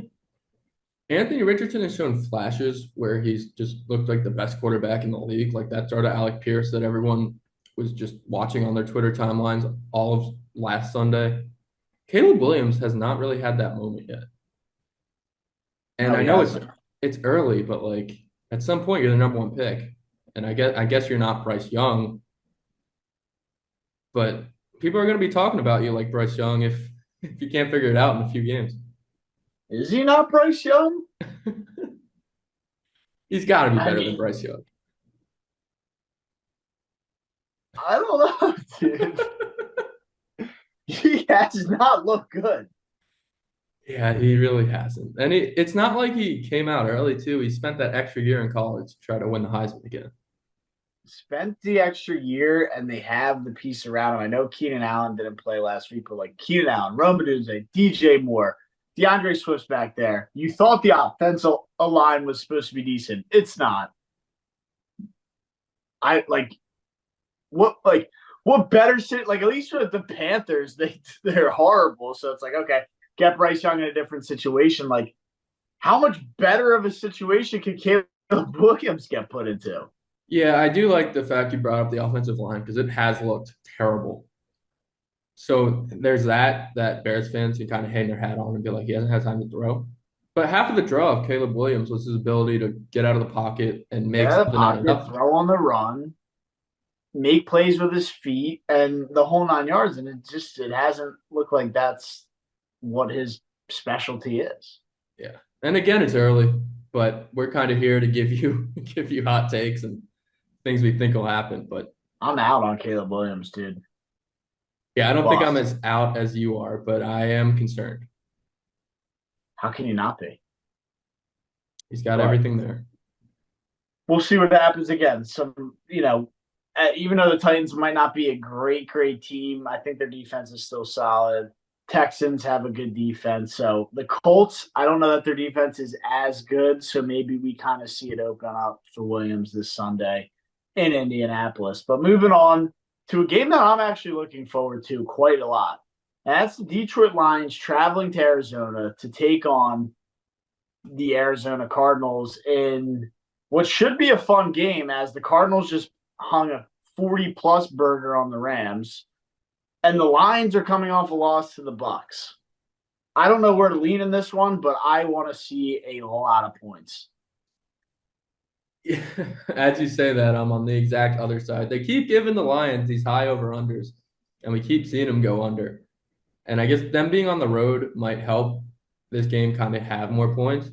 Anthony Richardson has shown flashes where he's just looked like the best quarterback in the league, like that throw to Alec Pierce that everyone was just watching on their Twitter timelines all of last Sunday. Caleb Williams has not really had that moment yet. And No, I he know hasn't. it's early, but like at some point you're the number one pick. And I guess you're not Bryce Young, but people are going to be talking about you like Bryce Young if you can't figure it out in a few games. Is he not Bryce Young? He's got to be better than Bryce Young. I don't know, dude. He has not looked good. Yeah, he really hasn't. And it's not like he came out early, too. He spent that extra year in college to try to win the Heisman again. Spent the extra year, and they have the piece around him. I know Keenan Allen didn't play last week, but like Keenan Allen, Rome Odunze, DJ Moore, DeAndre Swift's back there. You thought the offensive line was supposed to be decent. It's not. What better shit? Like, at least with the Panthers, they're horrible. So it's like, okay, get Bryce Young in a different situation. Like, how much better of a situation could Caleb Williams get put into? Yeah, I do like the fact you brought up the offensive line because it has looked terrible. So there's that Bears fans can kind of hang their hat on and be like, he hasn't had time to throw. But half of the draw of Caleb Williams was his ability to get out of the pocket and make something out of nothing. Throw on the run, make plays with his feet, and the whole 9 yards. And it hasn't looked like that's what his specialty is. Yeah. And again, it's early, but we're kind of here to give you hot takes and things we think will happen. But I'm out on Caleb Williams, dude. Yeah, I don't think I'm as out as you are, but I am concerned. How can you not be? He's got everything there. We'll see what happens again. Even though the Titans might not be a great team, I think their defense is still solid. Texans have a good defense. So the Colts, I don't know that their defense is as good, so maybe we kind of see it open up for Williams this Sunday in Indianapolis. But moving on to a game that I'm actually looking forward to quite a lot. And that's the Detroit Lions traveling to Arizona to take on the Arizona Cardinals in what should be a fun game, as the Cardinals just hung a 40-plus burger on the Rams, and the Lions are coming off a loss to the Bucs. I don't know where to lean in this one, but I want to see a lot of points. Yeah, as you say that, I'm on the exact other side. They keep giving the Lions these high over-unders, and we keep seeing them go under. And I guess them being on the road might help this game kind of have more points.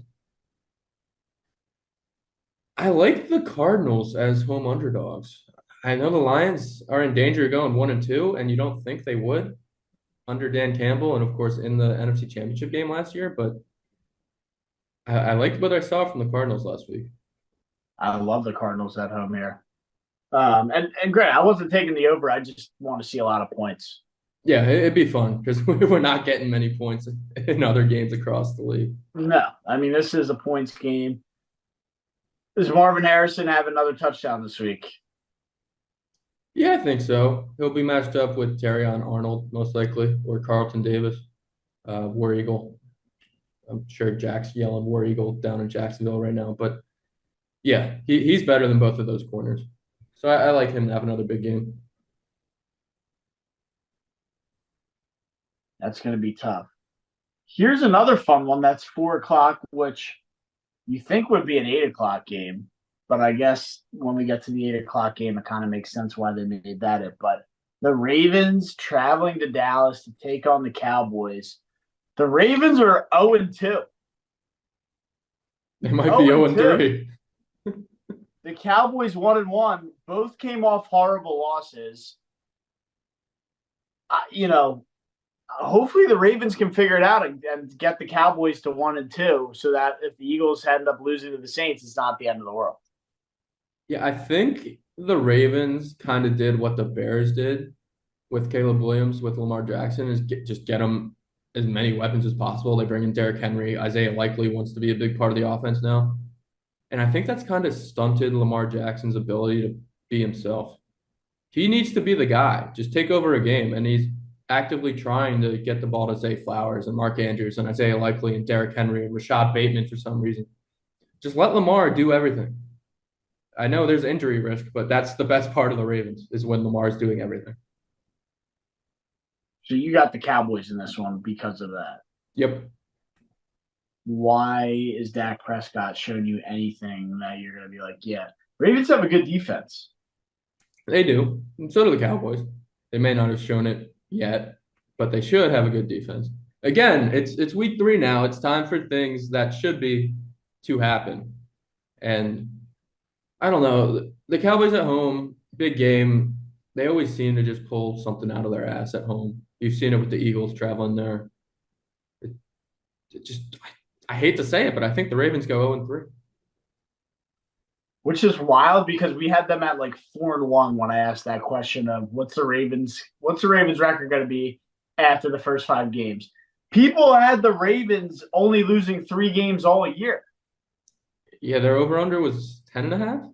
I like the Cardinals as home underdogs. I know the Lions are in danger of going 1-2, and you don't think they would under Dan Campbell, and of course in the NFC Championship game last year. But I liked what I saw from the Cardinals last week. I love the Cardinals at home here. And great, I wasn't taking the over. I just want to see a lot of points. Yeah, it'd be fun because we're not getting many points in other games across the league. No, I mean, this is a points game. Does Marvin Harrison have another touchdown this week? Yeah, I think so. He'll be matched up with Terrion Arnold, most likely, or Carlton Davis, War Eagle. I'm sure Jack's yelling War Eagle down in Jacksonville right now. But yeah, he's better than both of those corners. So I like him to have another big game. That's going to be tough. Here's another fun one that's 4 o'clock, which you think would be an 8 o'clock game. But I guess when we get to the 8 o'clock game, it kind of makes sense why they made that it. But the Ravens traveling to Dallas to take on the Cowboys. The Ravens are 0-2. They might be 0-3. The Cowboys 1-1. Both came off horrible losses. Hopefully the Ravens can figure it out and get the Cowboys to 1-2, so that if the Eagles end up losing to the Saints, it's not the end of the world. Yeah, I think the Ravens kind of did what the Bears did with Caleb Williams, with Lamar Jackson, is just get them as many weapons as possible. They bring in Derrick Henry. Isaiah Likely wants to be a big part of the offense now. And I think that's kind of stunted Lamar Jackson's ability to be himself. He needs to be the guy. Just take over a game, and he's actively trying to get the ball to Zay Flowers and Mark Andrews and Isaiah Likely and Derrick Henry and Rashad Bateman for some reason. Just let Lamar do everything. I know there's injury risk, but that's the best part of the Ravens is when Lamar's doing everything. So you got the Cowboys in this one because of that. Yep. Why is Dak Prescott showing you anything that you're going to be like, yeah, Ravens have a good defense? They do. And so do the Cowboys. They may not have shown it yet, but they should have a good defense. Again, it's week 3 now. It's time for things that should be to happen. And I don't know. The Cowboys at home, big game. They always seem to just pull something out of their ass at home. You've seen it with the Eagles traveling there. I hate to say it, but I think the Ravens go 0-3. Which is wild because we had them at like 4-1 when I asked that question of what's the Ravens record going to be after the first 5 games. People had the Ravens only losing 3 games all year. Yeah, their over-under was 10.5?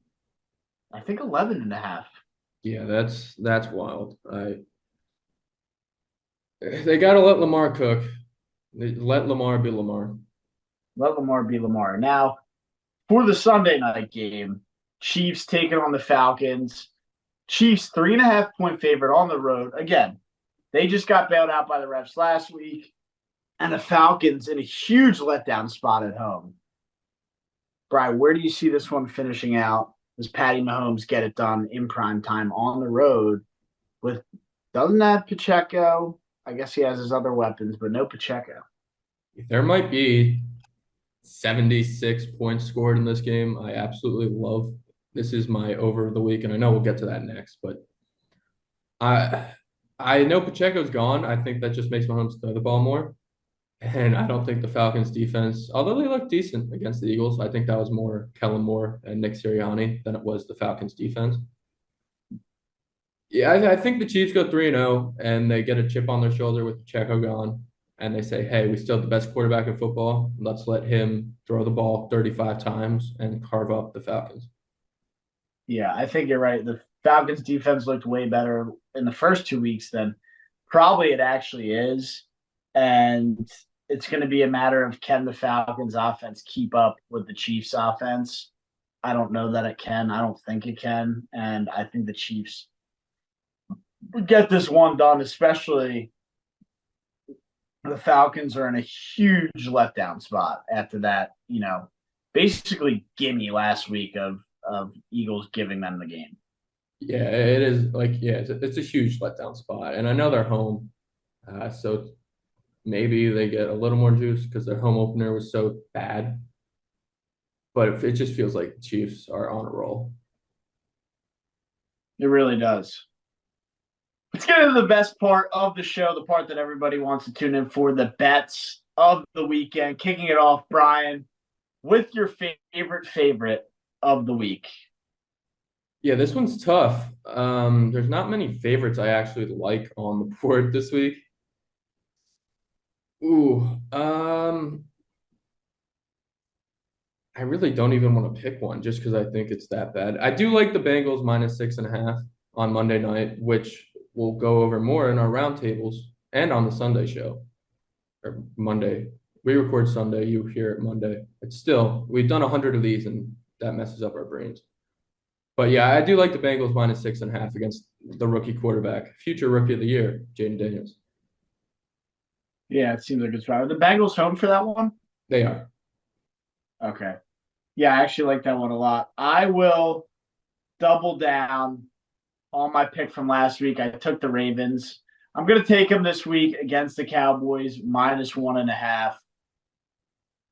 I think 11.5. Yeah, that's wild. They got to let Lamar cook. Let Lamar be Lamar. Let Lamar be Lamar. Now, for the Sunday night game, Chiefs taking on the Falcons. Chiefs 3.5-point favorite on the road. Again, they just got bailed out by the refs last week. And the Falcons in a huge letdown spot at home. Brian, where do you see this one finishing out? Does Patty Mahomes get it done in prime time on the road with doesn't have Pacheco? I guess he has his other weapons, but no Pacheco. There might be 76 points scored in this game. I absolutely love this is my over of the week, and I know we'll get to that next, but I know Pacheco's gone. I think that just makes Mahomes throw the ball more. And I don't think the Falcons defense, although they looked decent against the Eagles, I think that was more Kellen Moore and Nick Sirianni than it was the Falcons defense. Yeah, I think the Chiefs go 3-0 and they get a chip on their shoulder with Pacheco gone. And they say, hey, we still have the best quarterback in football. Let's let him throw the ball 35 times and carve up the Falcons. Yeah, I think you're right. The Falcons defense looked way better in the first 2 weeks than probably it actually is. And it's going to be a matter of can the Falcons offense keep up with the Chiefs offense? I don't know that it can. I don't think it can. And I think the Chiefs would get this one done, especially the Falcons are in a huge letdown spot after that, basically gimme last week of of Eagles giving them the game. Yeah, it is it's a huge letdown spot. And I know they're home. So maybe they get a little more juice because their home opener was so bad. But it just feels like the Chiefs are on a roll. It really does. Let's get into the best part of the show, the part that everybody wants to tune in for, the bets of the weekend. Kicking it off, Brian, with your favorite of the week. Yeah, this one's tough. There's not many favorites I actually like on the board this week. Ooh, I really don't even want to pick one just because I think it's that bad. I do like the Bengals -6.5 on Monday night, which we'll go over more in our roundtables and on the Sunday show or Monday. We record Sunday, you hear it Monday. It's still, we've done 100 of these and that messes up our brains. But yeah, I do like the Bengals -6.5 against the rookie quarterback, future rookie of the year, Jaden Daniels. Yeah, it seems like it's right. Are the Bengals home for that one? They are. Okay. Yeah, I actually like that one a lot. I will double down on my pick from last week. I took the Ravens. I'm going to take them this week against the Cowboys, -1.5.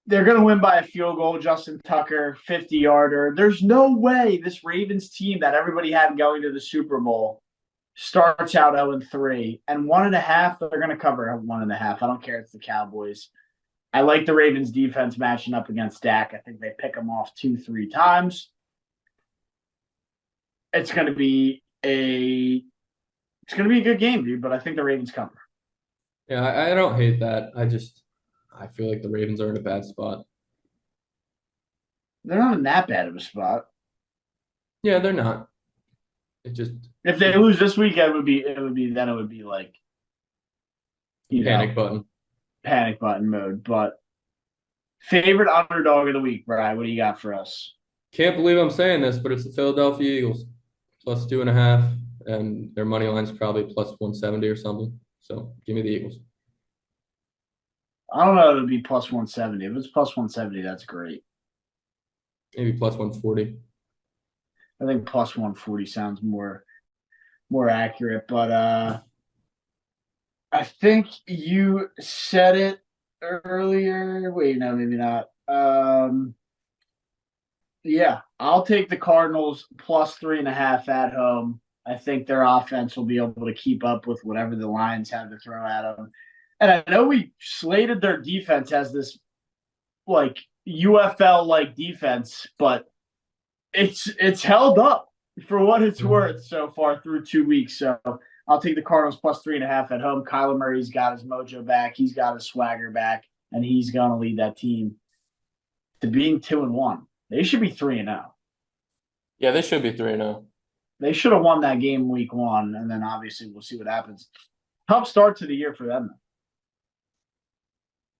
They're going to win by a field goal. Justin Tucker, 50-yarder. There's no way this Ravens team that everybody had going to the Super Bowl starts out 0-3. And 1.5, they're going to cover 1.5. I don't care. It's the Cowboys. I like the Ravens defense matching up against Dak. I think they pick them off 2-3 times. It's going to be a good game, dude, but I think the Ravens cover. Yeah, I don't hate that. I feel like the Ravens are in a bad spot. They're not in that bad of a spot. Yeah, they're not. It just If they lose this weekend, it would be like panic button mode. But favorite underdog of the week, Brian. What do you got for us? can't believe I'm saying this, but it's the Philadelphia Eagles +2.5, and their money line's probably +170 or something. So give me the Eagles. I don't know. It would be +170. If it's +170, that's great. Maybe +140. I think +140 sounds more accurate. But I think you said it earlier. Wait, no, maybe not. Yeah, I'll take the Cardinals +3.5 at home. I think their offense will be able to keep up with whatever the Lions have to throw at them. And I know we slated their defense as this like UFL like defense, but it's held up for what it's worth so far through 2 weeks. So I'll take the Cardinals +3.5 at home. Kyler Murray's got his mojo back, he's got his swagger back, and he's gonna lead that team to being 2-1. They should be 3-0. Yeah, they should be 3-0. They should have won that game week 1, and then obviously we'll see what happens. Tough start to the year for them.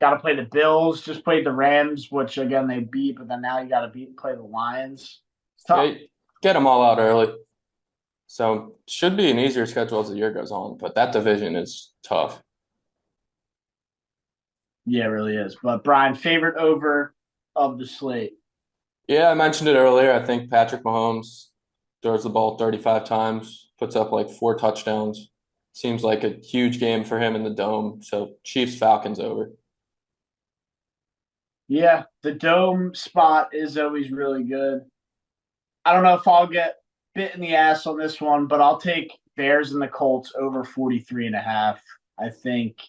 Got to play the Bills. Just played the Rams, which again they beat, but then now you got to play the Lions. It's tough. Yeah, get them all out early. So should be an easier schedule as the year goes on, but that division is tough. Yeah, it really is. But Brian, favorite over of the slate? Yeah, I mentioned it earlier. I think Patrick Mahomes throws the ball 35 times, puts up like 4 touchdowns. Seems like a huge game for him in the Dome. So Chiefs Falcons over. Yeah, the Dome spot is always really good. I don't know if I'll get bit in the ass on this one, but I'll take Bears and the Colts over 43.5. I think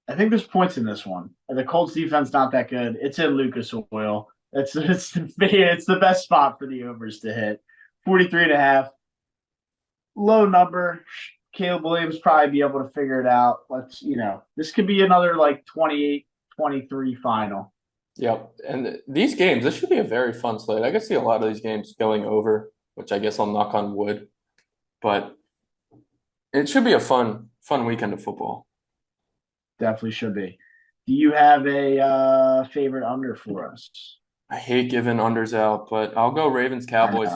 there's points in this one. The Colts defense not that good. It's in Lucas Oil. It's the best spot for the overs to hit. 43.5. Low number. Caleb Williams probably be able to figure it out. This could be another like 28-23 final. Yep. And these games, this should be a very fun slate. I can see a lot of these games going over, which I guess I'll knock on wood. But it should be a fun weekend of football. Definitely should be. Do you have a favorite under for us? I hate giving unders out, but I'll go Ravens Cowboys.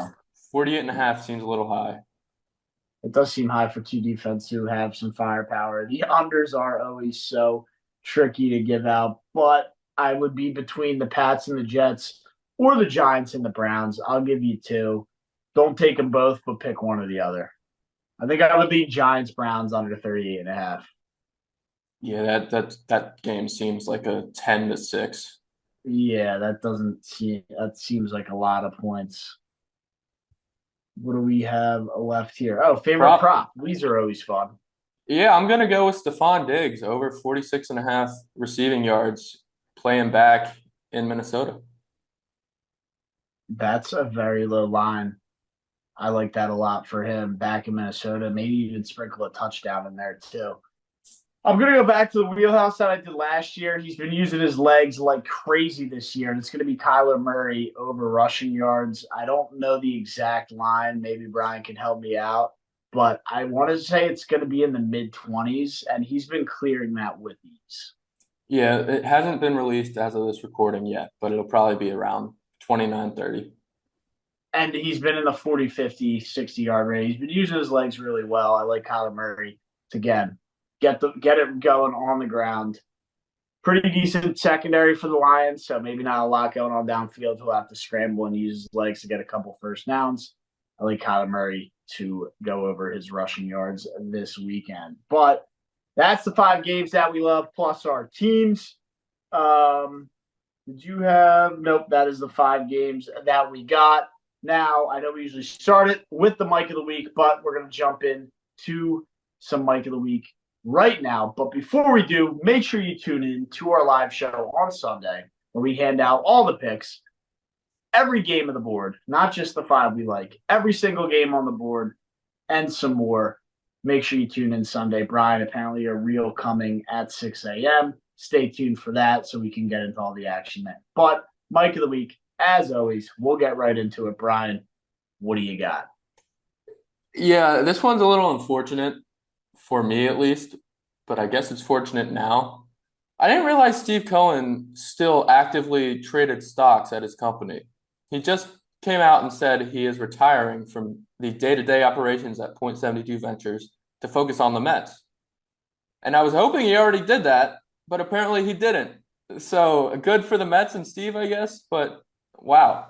48.5 seems a little high. It does seem high for two defenses who have some firepower. The unders are always so tricky to give out, but I would be between the Pats and the Jets. or the Giants and the Browns. I'll give you two. Don't take them both, but pick one or the other. I think I would lead Giants Browns under 38.5. Yeah, that game seems like a 10-6. Yeah, that seems like a lot of points. What do we have left here? Oh, favorite prop. These are always fun. Yeah, I'm gonna go with Stephon Diggs over 46.5 receiving yards playing back in Minnesota. That's a very low line. I like that a lot for him back in Minnesota. Maybe even sprinkle a touchdown in there too. I'm going to go back to the wheelhouse that I did last year. He's been using his legs like crazy this year, and it's going to be Kyler Murray over rushing yards. I don't know the exact line. Maybe Brian can help me out, but I want to say it's going to be in the mid-20s, and he's been clearing that with ease. Yeah, it hasn't been released as of this recording yet, but it'll probably be around 29, 30. And he's been in the 40, 50, 60-yard range. He's been using his legs really well. I like Kyler Murray to, again, get it going on the ground. Pretty decent secondary for the Lions, so maybe not a lot going on downfield. He'll have to scramble and use his legs to get a couple first downs. I like Kyler Murray to go over his rushing yards this weekend. But that's the 5 games that we love, plus our teams. Did you have – nope, that is the 5 games that we got. Now, I know we usually start it with the Mike of the Week, but we're going to jump in to some Mike of the Week right now. But before we do, make sure you tune in to our live show on Sunday where we hand out all the picks, every game of the board, not just the 5 we like, every single game on the board and some more. Make sure you tune in Sunday. Brian, apparently a reel coming at 6 a.m. Stay tuned for that so we can get into all the action then. But Mike of the Week, as always, we'll get right into it. Brian, what do you got? Yeah, this one's a little unfortunate for me at least, but I guess it's fortunate now. I didn't realize Steve Cohen still actively traded stocks at his company. He just came out and said he is retiring from the day-to-day operations at Point 72 Ventures to focus on the Mets. And I was hoping he already did that, but apparently he didn't. So good for the Mets and Steve, I guess, but wow.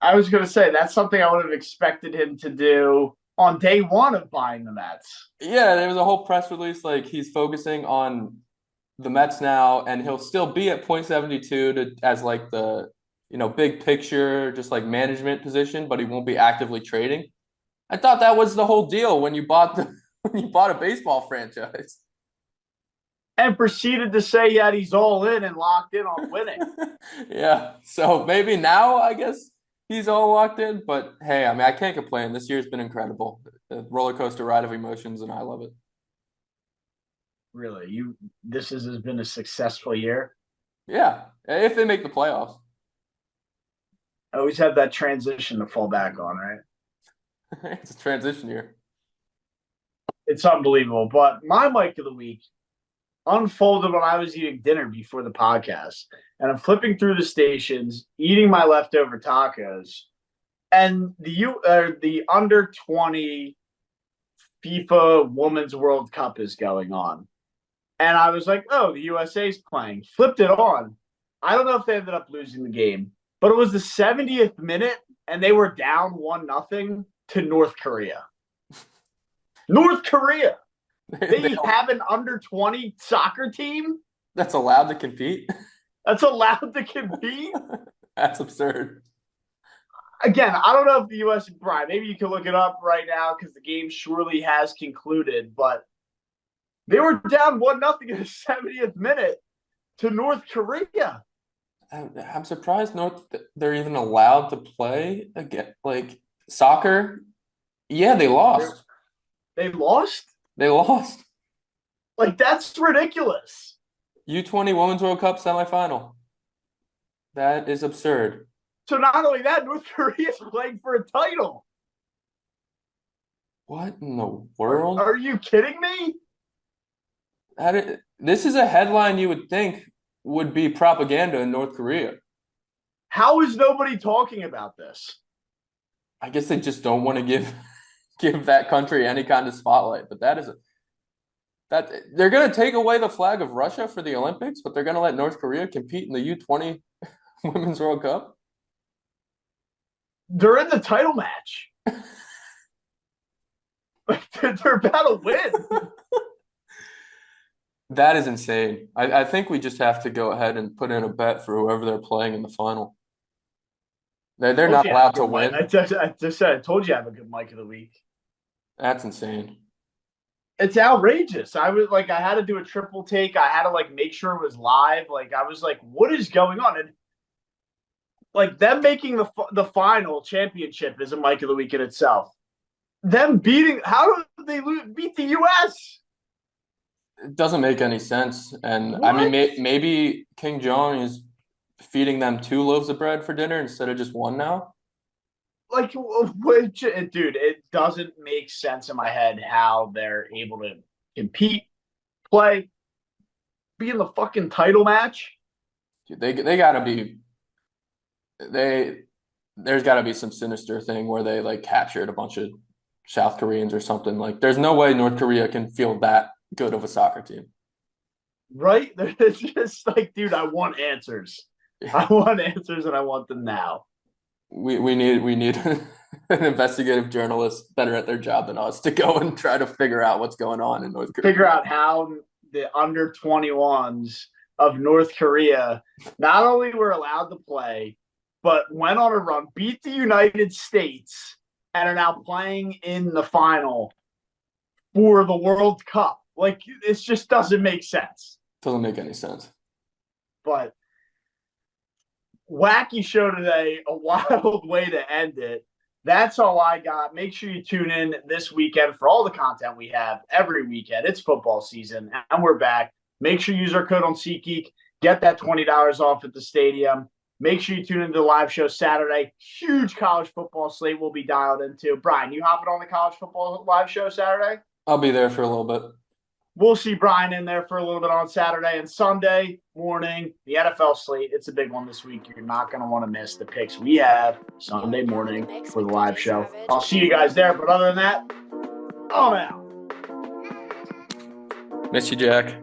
I was going to say that's something I would have expected him to do on day one of buying the Mets. Yeah, there was a whole press release like he's focusing on the Mets now, and he'll still be at Point 72 as like the big picture, just like management position, but he won't be actively trading. I thought that was the whole deal when you bought a baseball franchise. And proceeded to say that he's all in and locked in on winning. Yeah, so maybe now I guess he's all locked in, but hey, I mean, I can't complain. This year's been incredible. A roller coaster ride of emotions, and I love it. Really? This has been a successful year? Yeah, if they make the playoffs. I always have that transition to fall back on, right? It's a transition year. It's unbelievable. But my Mike of the Week unfolded when I was eating dinner before the podcast. And I'm flipping through the stations, eating my leftover tacos. And the under 20 FIFA Women's World Cup is going on. And I was like, oh, the USA's playing. Flipped it on. I don't know if they ended up losing the game, but it was the 70th minute, and they were down 1-0 to North Korea. North Korea. They have an under 20 soccer team that's allowed to compete. That's allowed to compete. That's absurd. Again, I don't know if the U.S. Brian, maybe you can look it up right now because the game surely has concluded. But they were down 1-0 in the 70th minute to North Korea. I'm surprised they're even allowed to play again. Like soccer, yeah, they lost. They lost? They lost. Like, that's ridiculous. U20 Women's World Cup semifinal. That is absurd. So not only that, North Korea is playing for a title. What in the world? Are you kidding me? This is a headline you would think would be propaganda in North Korea. How is nobody talking about this? I guess they just don't want to give that country any kind of spotlight. But they're going to take away the flag of Russia for the Olympics, but they're going to let North Korea compete in the U20 Women's World Cup. They're in the title match. Like, they're about to win. That is insane. I think we just have to go ahead and put in a bet for whoever they're playing in the final. They're not allowed to win. I just said I told you I have a good mic of the week. That's insane. It's outrageous. I had to do a triple take. I had to make sure it was live. I was like, what is going on? And them making the final championship is a mic of the week in itself. Them how did they beat the U.S.? It doesn't make any sense. And What? I mean, maybe King John is feeding them 2 loaves of bread for dinner instead of just 1 now. Dude, it doesn't make sense in my head how they're able to compete, play, be in the fucking title match. Dude, they gotta be. There's got to be some sinister thing where they captured a bunch of South Koreans or something. There's no way North Korea can field that good of a soccer team. Right? It's just dude, I want answers. I want answers, and I want them now. We need an investigative journalist better at their job than us to go and try to figure out what's going on in North Korea. Figure out how the under 21s of North Korea not only were allowed to play, but went on a run, beat the United States, and are now playing in the final for the World Cup. It just doesn't make sense. Doesn't make any sense. But wacky show today, a wild way to end it. That's all I got. Make sure you tune in this weekend for all the content we have every weekend. It's football season, and we're back. Make sure you use our code on SeatGeek. Get that $20 off at the stadium. Make sure you tune into the live show Saturday. Huge college football slate we'll be dialed into. Brian, you hopping on the college football live show Saturday? I'll be there for a little bit. We'll see Brian in there for a little bit on Saturday and Sunday morning. The NFL slate, it's a big one this week. You're not going to want to miss the picks we have Sunday morning for the live show. I'll see you guys there. But other than that, I'm out. Miss you, Jack.